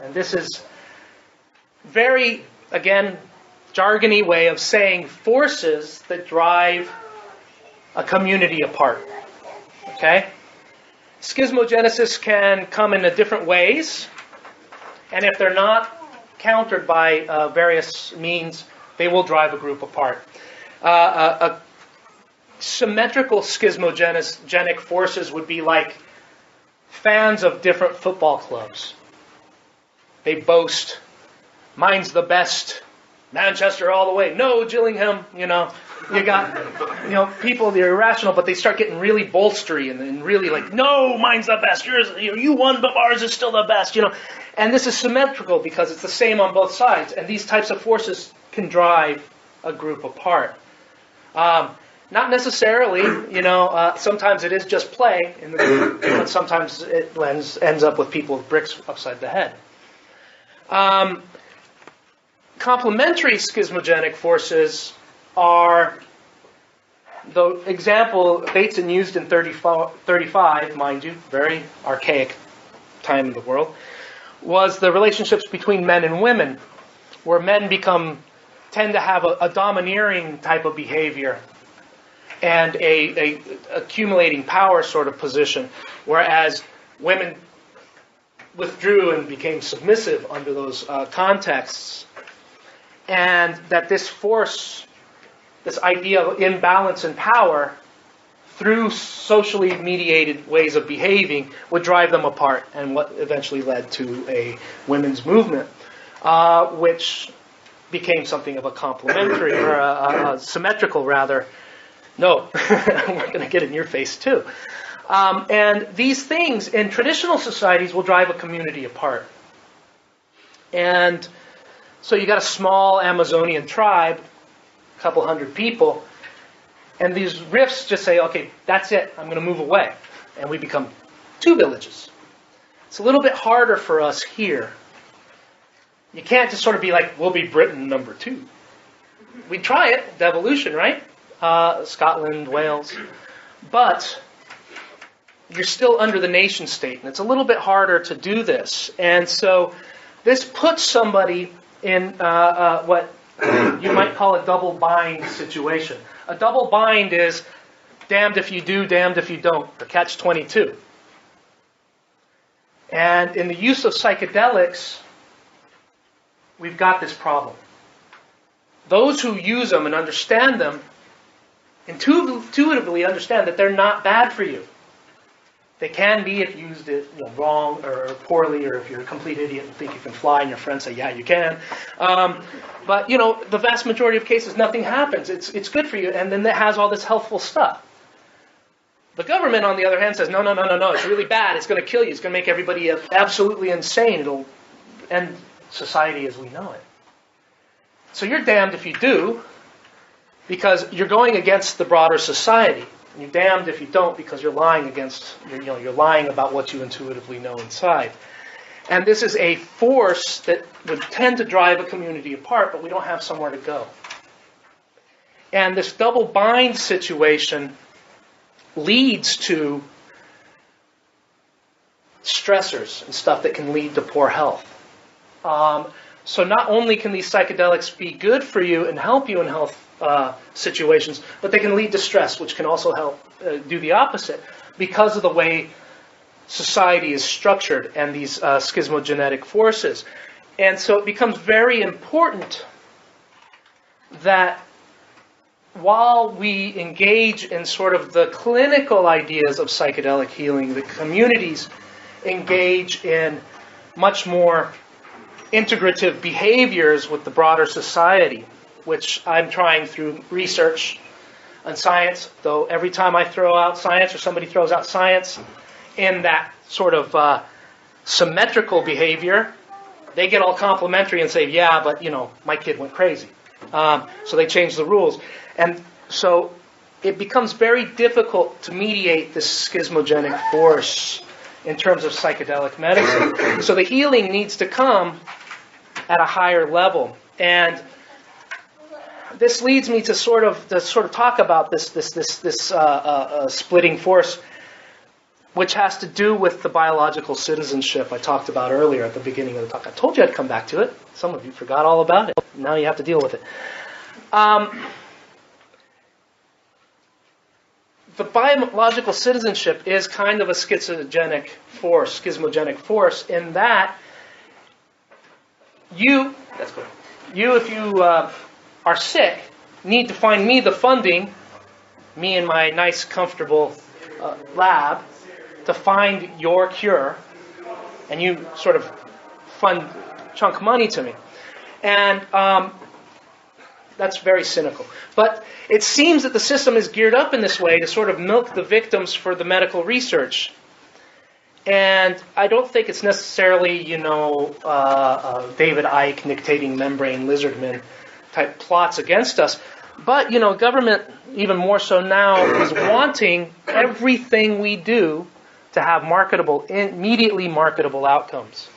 And this is very, again, jargony way of saying forces that drive a community apart. Okay? Schismogenesis can come in different ways, and if they're not countered by various means, they will drive a group apart. Symmetrical schismogenic forces would be like fans of different football clubs. They boast, mine's the best, Manchester all the way, no Gillingham, you got, people, they're irrational, but they start getting really bolstery and really like, no, mine's the best, you won, but ours is still the best, And this is symmetrical because it's the same on both sides, and these types of forces can drive a group apart. Not necessarily, sometimes it is just play, but sometimes it ends up with people with bricks upside the head. Complementary schismogenic forces are the example Bateson used in 35, mind you, very archaic time in the world, was the relationships between men and women, where men tend to have a domineering type of behavior and a accumulating power sort of position, whereas women withdrew and became submissive under those contexts. And that this force, this idea of imbalance in power, through socially mediated ways of behaving, would drive them apart, and what eventually led to a women's movement, which became something of a complementary, or a symmetrical rather. No, we're going to get in your face too. And these things in traditional societies will drive a community apart. And so you got a small Amazonian tribe, a couple hundred people, and these rifts just say, okay, that's it, I'm going to move away. And we become 2 villages. It's a little bit harder for us here. You can't just sort of be like, we'll be Britain number 2. We try it, devolution, right? Scotland, Wales. But you're still under the nation state, and it's a little bit harder to do this. And so this puts somebody in what you might call a double bind situation. A double bind is damned if you do, damned if you don't, or catch-22. And in the use of psychedelics, we've got this problem. Those who use them and understand them intuitively understand that they're not bad for you. They can be if used wrong or poorly, or if you're a complete idiot and think you can fly and your friends say, yeah, you can. But, the vast majority of cases, nothing happens. It's good for you, and then it has all this healthful stuff. The government, on the other hand, says, no, it's really bad. It's going to kill you. It's going to make everybody absolutely insane. It'll end society as we know it. So you're damned if you do, because you're going against the broader society. And you're damned if you don't, because you're lying you're lying about what you intuitively know inside. And this is a force that would tend to drive a community apart, but we don't have somewhere to go. And this double bind situation leads to stressors and stuff that can lead to poor health. So not only can these psychedelics be good for you and help you in health situations, but they can lead to stress, which can also help do the opposite because of the way society is structured and these schismogenetic forces. And so it becomes very important that while we engage in sort of the clinical ideas of psychedelic healing, the communities engage in much more integrative behaviors with the broader society, which I'm trying through research and science, though every time I throw out science or somebody throws out science in that sort of symmetrical behavior, they get all complimentary and say, yeah, but, my kid went crazy. So they change the rules. And so it becomes very difficult to mediate this schismogenic force in terms of psychedelic medicine. So the healing needs to come at a higher level. And this leads me to sort of talk about this splitting force, which has to do with the biological citizenship I talked about earlier at the beginning of the talk. I told you I'd come back to it. Some of you forgot all about it. Now you have to deal with it. The biological citizenship is kind of a schismogenic force in that you, if you are sick, need to find me the funding, me in my nice, comfortable lab, to find your cure, and you sort of chunk money to me. And that's very cynical. But it seems that the system is geared up in this way to sort of milk the victims for the medical research. And I don't think it's necessarily, David Icke, nictating membrane lizardmen type plots against us. But, government, even more so now, is wanting everything we do to have immediately marketable outcomes.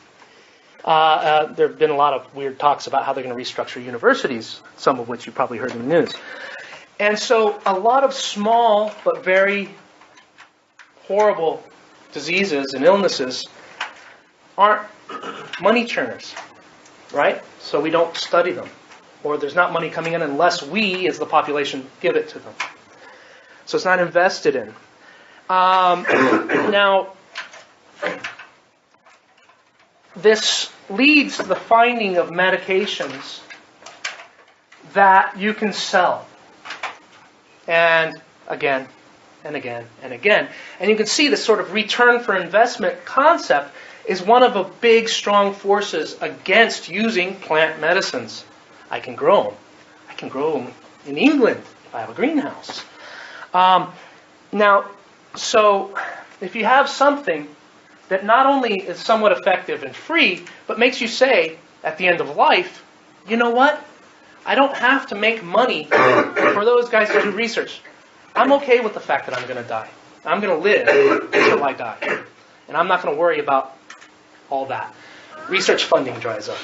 There have been a lot of weird talks about how they're going to restructure universities, some of which you probably heard in the news. And so a lot of small but very horrible diseases and illnesses aren't money churners, right? So we don't study them. Or there's not money coming in unless we, as the population, give it to them. So it's not invested in. Now, this leads to the finding of medications that you can sell. And again, and again, and again. And you can see this sort of return for investment concept is one of the big, strong forces against using plant medicines. I can grow them. I can grow them in England if I have a greenhouse. Now, so if you have something that not only is somewhat effective and free, but makes you say, at the end of life, you know what? I don't have to make money for those guys to do research. I'm okay with the fact that I'm going to die. I'm going to live until I die. And I'm not going to worry about all that. Research funding dries up.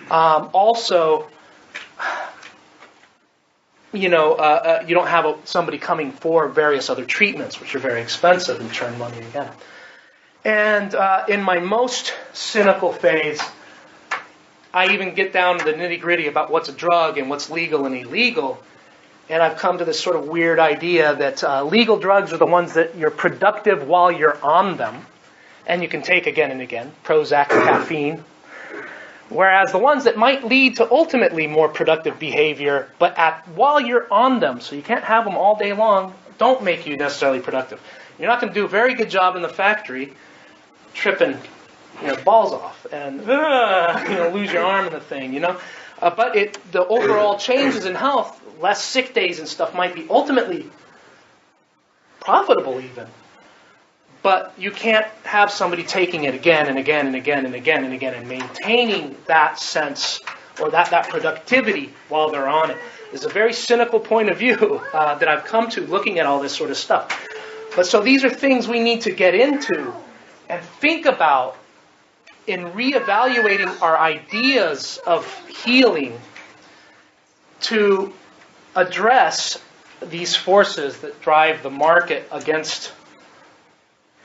Also, you don't have somebody coming for various other treatments, which are very expensive and churn money again. And in my most cynical phase, I even get down to the nitty-gritty about what's a drug and what's legal and illegal. And I've come to this sort of weird idea that legal drugs are the ones that you're productive while you're on them, and you can take again and again, Prozac, caffeine. Whereas the ones that might lead to ultimately more productive behavior, but while you're on them, so you can't have them all day long, don't make you necessarily productive. You're not going to do a very good job in the factory tripping balls off and lose your arm in the thing, But the overall changes in health, less sick days and stuff might be ultimately profitable even. But you can't have somebody taking it again and again and again and again and again and maintaining that sense or that productivity while they're on it. It's a very cynical point of view that I've come to looking at all this sort of stuff. But so these are things we need to get into and think about in reevaluating our ideas of healing to address these forces that drive the market against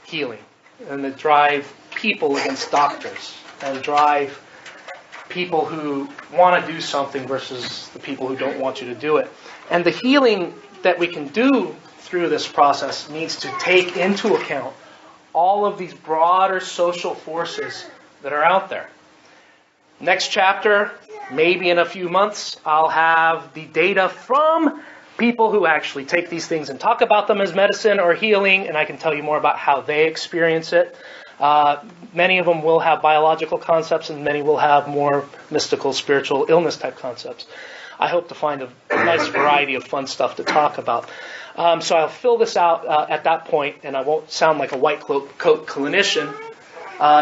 healing, and that drive people against doctors, and drive people who want to do something versus the people who don't want you to do it. And the healing that we can do through this process needs to take into account all of these broader social forces that are out there. Next chapter, maybe in a few months, I'll have the data from people who actually take these things and talk about them as medicine or healing, and I can tell you more about how they experience it. Many of them will have biological concepts, and many will have more mystical, spiritual, illness type concepts. I hope to find a nice variety of fun stuff to talk about. So I'll fill this out at that point, and I won't sound like a white coat clinician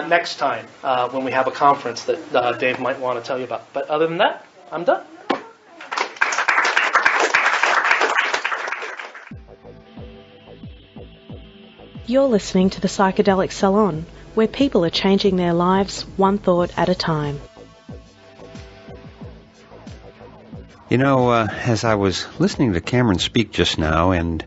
next time when we have a conference that Dave might want to tell you about. But other than that, I'm done. You're listening to the Psychedelic Salon, where people are changing their lives one thought at a time. You know, as I was listening to Cameron speak just now and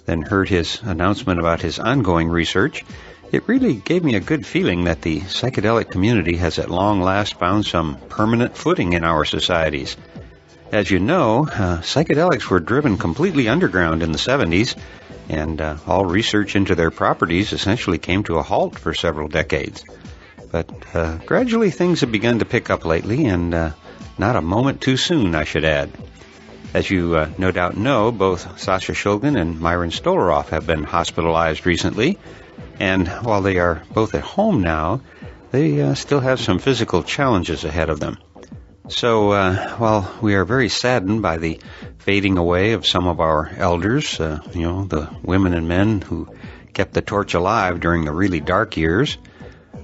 then heard his announcement about his ongoing research, it really gave me a good feeling that the psychedelic community has at long last found some permanent footing in our societies. As you know, psychedelics were driven completely underground in the 70s, and all research into their properties essentially came to a halt for several decades. But gradually things have begun to pick up lately, and not a moment too soon, I should add. As you no doubt know, both Sasha Shulgin and Myron Stolaroff have been hospitalized recently, and while they are both at home now, they still have some physical challenges ahead of them. So while we are very saddened by the fading away of some of our elders, the women and men who kept the torch alive during the really dark years,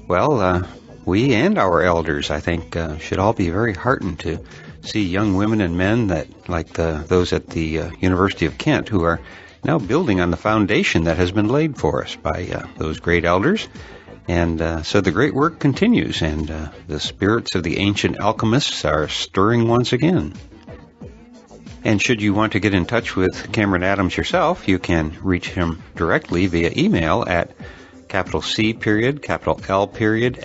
well, we and our elders, I think, should all be very heartened to see young women and men that, like those at the University of Kent, who are now building on the foundation that has been laid for us by those great elders. And so the great work continues, and the spirits of the ancient alchemists are stirring once again. And should you want to get in touch with Cameron Adams yourself, you can reach him directly via email at C.L.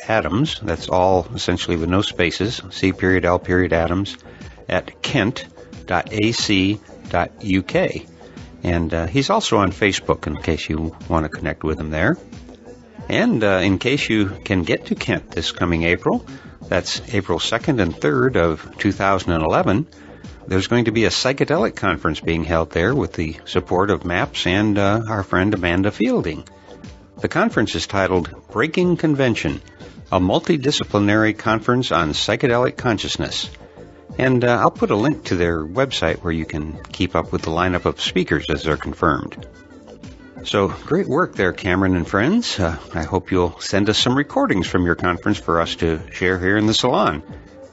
Adams, that's all essentially with no spaces, C.L. Adams, at kent.ac.uk. And he's also on Facebook in case you want to connect with him there. And in case you can get to Kent this coming April, that's April 2nd and 3rd of 2011, there's going to be a psychedelic conference being held there with the support of MAPS and our friend Amanda Fielding. The conference is titled Breaking Convention, a multidisciplinary conference on psychedelic consciousness. And I'll put a link to their website where you can keep up with the lineup of speakers as they're confirmed. So, great work there, Cameron and friends. I hope you'll send us some recordings from your conference for us to share here in the salon.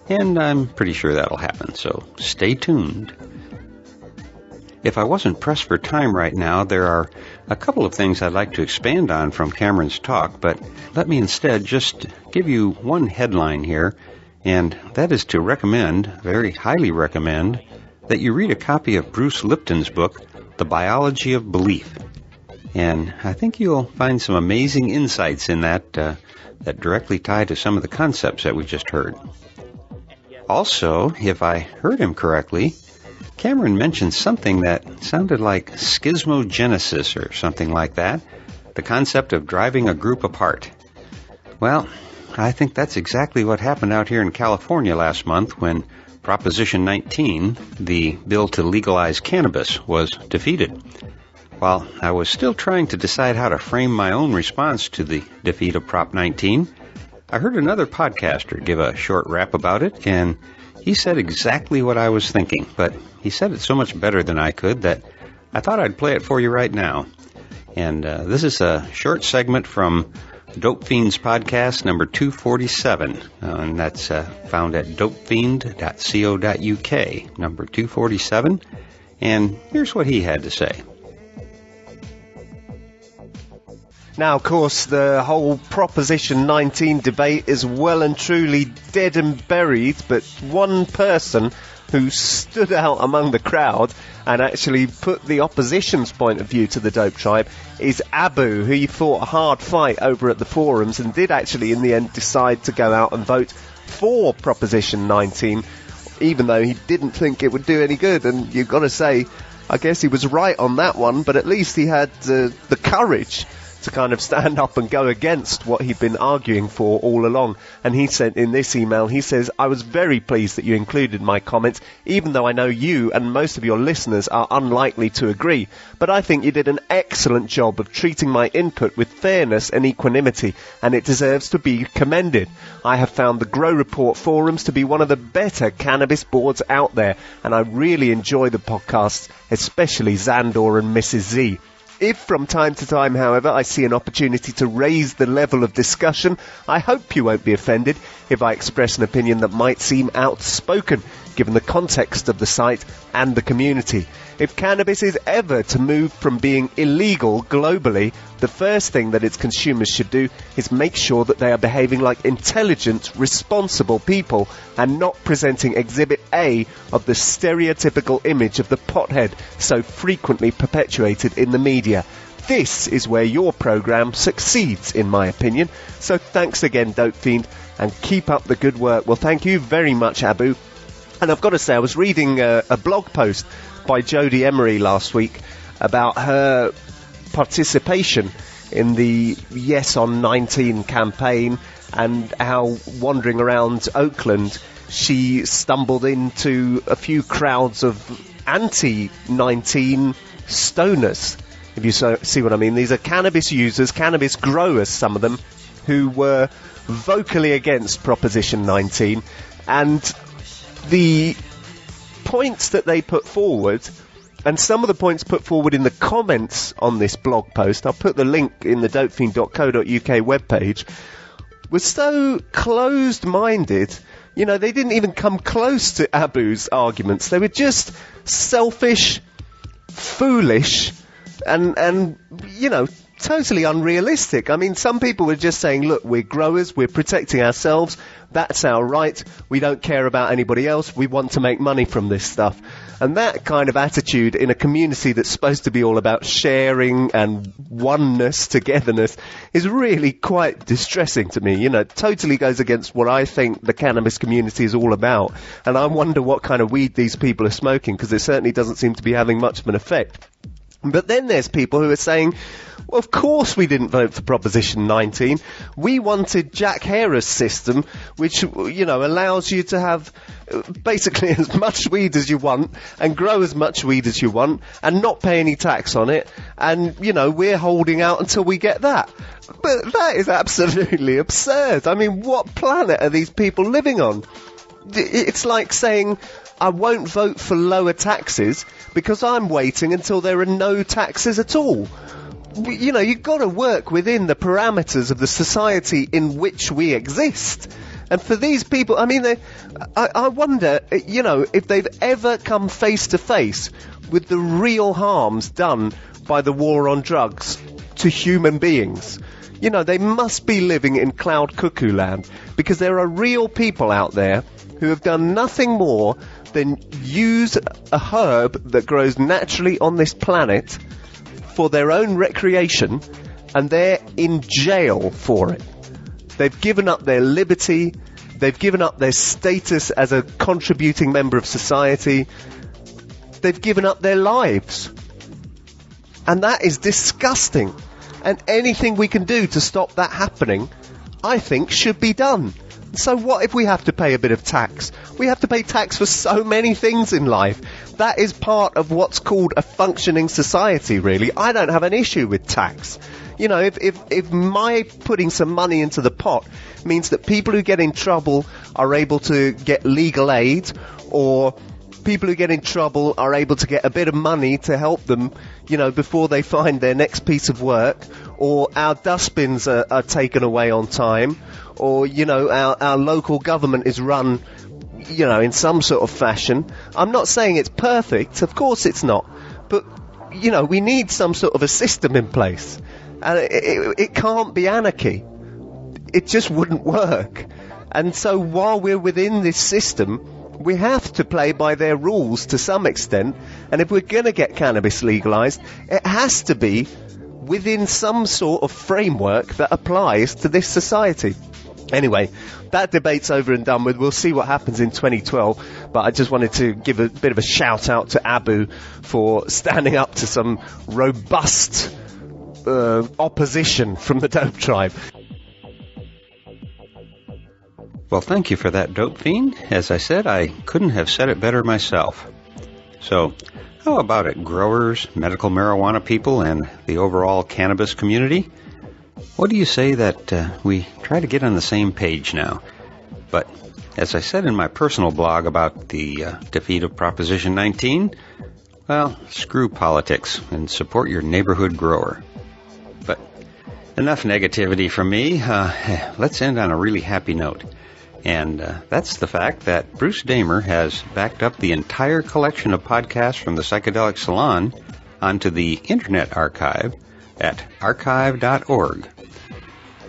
And I'm pretty sure that'll happen, so stay tuned. If I wasn't pressed for time right now, there are a couple of things I'd like to expand on from Cameron's talk, but let me instead just give you one headline here, and that is to recommend, very highly recommend, that you read a copy of Bruce Lipton's book, The Biology of Belief. And I think you'll find some amazing insights in that that directly tie to some of the concepts that we just heard. Also, if I heard him correctly, Cameron mentioned something that sounded like schismogenesis or something like that, the concept of driving a group apart. Well, I think that's exactly what happened out here in California last month when Proposition 19, the bill to legalize cannabis, was defeated. While I was still trying to decide how to frame my own response to the defeat of Prop 19, I heard another podcaster give a short rap about it, and he said exactly what I was thinking, but he said it so much better than I could that I thought I'd play it for you right now. And this is a short segment from Dope Fiend's podcast number 247, and that's found at dopefiend.co.uk, number 247, and here's what he had to say. Now, of course, the whole Proposition 19 debate is well and truly dead and buried, but one person who stood out among the crowd and actually put the opposition's point of view to the dope tribe is Abu, who he fought a hard fight over at the forums and did actually in the end decide to go out and vote for Proposition 19, even though he didn't think it would do any good. And you've got to say, I guess he was right on that one, but at least he had the courage to kind of stand up and go against what he'd been arguing for all along. And he sent in this email, he says, I was very pleased that you included my comments, even though I know you and most of your listeners are unlikely to agree. But I think you did an excellent job of treating my input with fairness and equanimity, and it deserves to be commended. I have found the Grow Report forums to be one of the better cannabis boards out there, and I really enjoy the podcasts, especially Xandor and Mrs. Z. If from time to time, however, I see an opportunity to raise the level of discussion, I hope you won't be offended. if I express an opinion that might seem outspoken, given the context of the site and the community. If cannabis is ever to move from being illegal globally, the first thing that its consumers should do is make sure that they are behaving like intelligent, responsible people and not presenting Exhibit A of the stereotypical image of the pothead so frequently perpetuated in the media. This is where your program succeeds, in my opinion. So thanks again, Dope Fiend, and keep up the good work. Well, thank you very much, Abu. And I've got to say, I was reading a blog post by Jodie Emery last week about her participation in the Yes on 19 campaign and how, wandering around Oakland, she stumbled into a few crowds of anti-19 stoners, if you see what I mean. These are cannabis users, cannabis growers, some of them, who were vocally against Proposition 19, and the points that they put forward, and some of the points put forward in the comments on this blog post, I'll put the link in the dopefiend.co.uk webpage, was so closed-minded. You know, they didn't even come close to Abu's arguments. They were just selfish, foolish, and you know, totally unrealistic. I mean, some people were just saying, look, we're growers, we're protecting ourselves, that's our right, we don't care about anybody else, we want to make money from this stuff. And that kind of attitude in a community that's supposed to be all about sharing and oneness, togetherness, is really quite distressing to me. You know, it totally goes against what I think the cannabis community is all about. And I wonder what kind of weed these people are smoking, because it certainly doesn't seem to be having much of an effect. But then there's people who are saying, well, of course we didn't vote for Proposition 19. We wanted Jack Harris' system, which, you know, allows you to have basically as much weed as you want and grow as much weed as you want and not pay any tax on it. And, you know, we're holding out until we get that. But that is absolutely absurd. I mean, what planet are these people living on? It's like saying, I won't vote for lower taxes because I'm waiting until there are no taxes at all. You know, you've got to work within the parameters of the society in which we exist. And for these people, I mean, I wonder, you know, if they've ever come face to face with the real harms done by the war on drugs to human beings. You know, they must be living in cloud cuckoo land, because there are real people out there who have done nothing more than use a herb that grows naturally on this planet for their own recreation, and they're in jail for it. They've given up their liberty, they've given up their status as a contributing member of society, they've given up their lives. And that is disgusting. And anything we can do to stop that happening, I think, should be done. So what if we have to pay a bit of tax? We have to pay tax for so many things in life. That is part of what's called a functioning society, really. I don't have an issue with tax. You know, if my putting some money into the pot means that people who get in trouble are able to get legal aid, or people who get in trouble are able to get a bit of money to help them, you know, before they find their next piece of work, or our dustbins are taken away on time, or, you know, our local government is run, you know, in some sort of fashion. I'm not saying it's perfect, of course it's not, but, you know, we need some sort of a system in place, and it can't be anarchy. It just wouldn't work. And so while we're within this system, we have to play by their rules to some extent, and if we're going to get cannabis legalised, it has to be within some sort of framework that applies to this society. Anyway, that debate's over and done with. We'll see what happens in 2012, but I just wanted to give a bit of a shout out to Abu for standing up to some robust opposition from the Dope Tribe. Well, thank you for that, Dope Fiend. As I said, I couldn't have said it better myself. So, how about it, growers, medical marijuana people, and the overall cannabis community? What do you say that we try to get on the same page now? But, as I said in my personal blog about the defeat of Proposition 19, well, screw politics and support your neighborhood grower. But enough negativity from me. Let's end on a really happy note. And that's the fact that Bruce Damer has backed up the entire collection of podcasts from the Psychedelic Salon onto the Internet Archive at archive.org.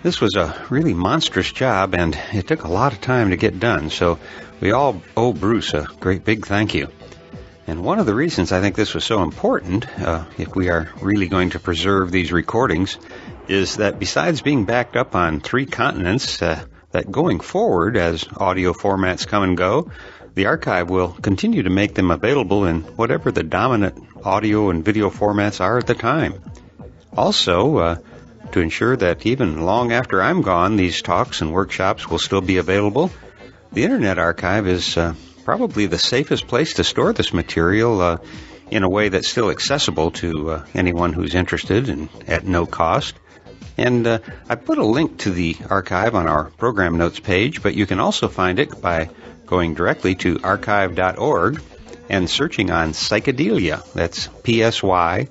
This was a really monstrous job, and it took a lot of time to get done, so we all owe Bruce a great big thank you. And one of the reasons I think this was so important, if we are really going to preserve these recordings, is that besides being backed up on 3 continents, that going forward, as audio formats come and go, the archive will continue to make them available in whatever the dominant audio and video formats are at the time. Also, to ensure that even long after I'm gone, these talks and workshops will still be available, the Internet Archive is probably the safest place to store this material in a way that's still accessible to anyone who's interested and at no cost. And I put a link to the archive on our program notes page, but you can also find it by going directly to archive.org and searching on Psychedelia. That's Psychedelia,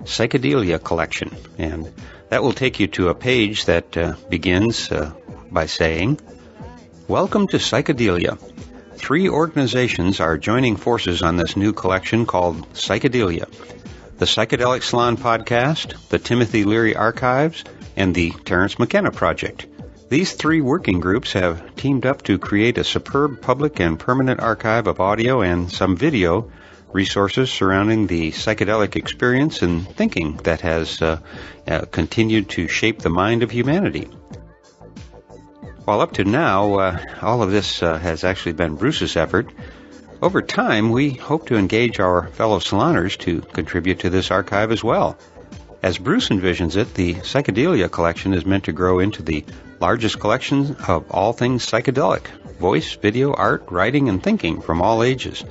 Psychedelia Collection. And that will take you to a page that begins by saying, "Welcome to Psychedelia. 3 organizations are joining forces on this new collection called Psychedelia: the Psychedelic Salon Podcast, the Timothy Leary Archives, and the Terence McKenna Project. These 3 working groups have teamed up to create a superb public and permanent archive of audio and some video resources surrounding the psychedelic experience and thinking that has continued to shape the mind of humanity." While up to now, all of this has actually been Bruce's effort, over time, we hope to engage our fellow saloners to contribute to this archive as well. As Bruce envisions it, the Psychedelia collection is meant to grow into the largest collection of all things psychedelic: voice, video, art, writing, and thinking from all ages.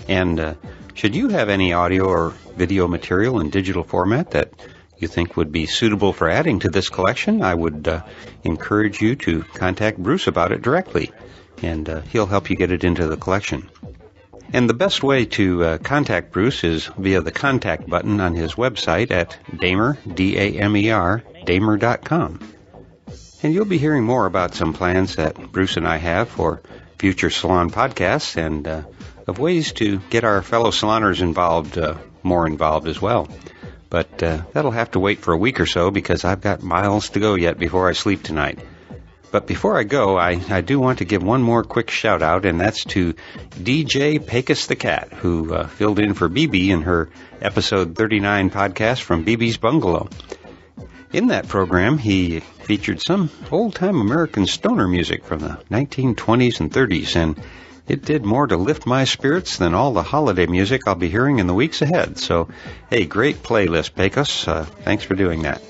And should you have any audio or video material in digital format that you think would be suitable for adding to this collection, I would encourage you to contact Bruce about it directly, and he'll help you get it into the collection. And the best way to contact Bruce is via the contact button on his website at Damer, D-A-M-E-R, Damer.com. And you'll be hearing more about some plans that Bruce and I have for future salon podcasts and of ways to get our fellow saloners involved, more involved as well. But that'll have to wait for a week or so because I've got miles to go yet before I sleep tonight. But before I go, I do want to give one more quick shout-out, and that's to DJ Pecos the Cat, who filled in for BB in her episode 39 podcast from BB's Bungalow. In that program, he featured some old-time American stoner music from the 1920s and 30s, and it did more to lift my spirits than all the holiday music I'll be hearing in the weeks ahead. So, hey, great playlist, Pecos. Thanks for doing that.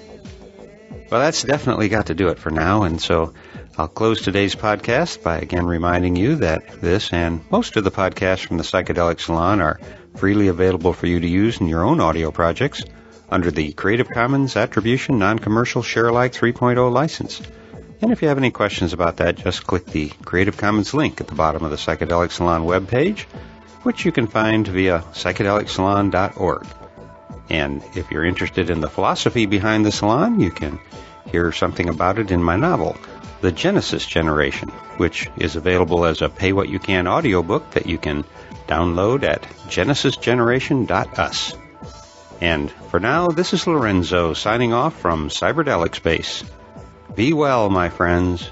Well, that's definitely got to do it for now, and so I'll close today's podcast by again reminding you that this and most of the podcasts from the Psychedelic Salon are freely available for you to use in your own audio projects under the Creative Commons Attribution Non-Commercial Share-alike 3.0 license. And if you have any questions about that, just click the Creative Commons link at the bottom of the Psychedelic Salon webpage, which you can find via psychedelicsalon.org. And if you're interested in the philosophy behind the salon, you can hear something about it in my novel, The Genesis Generation, which is available as a pay-what-you-can audiobook that you can download at genesisgeneration.us. And for now, this is Lorenzo signing off from Cyberdelic Space. Be well, my friends.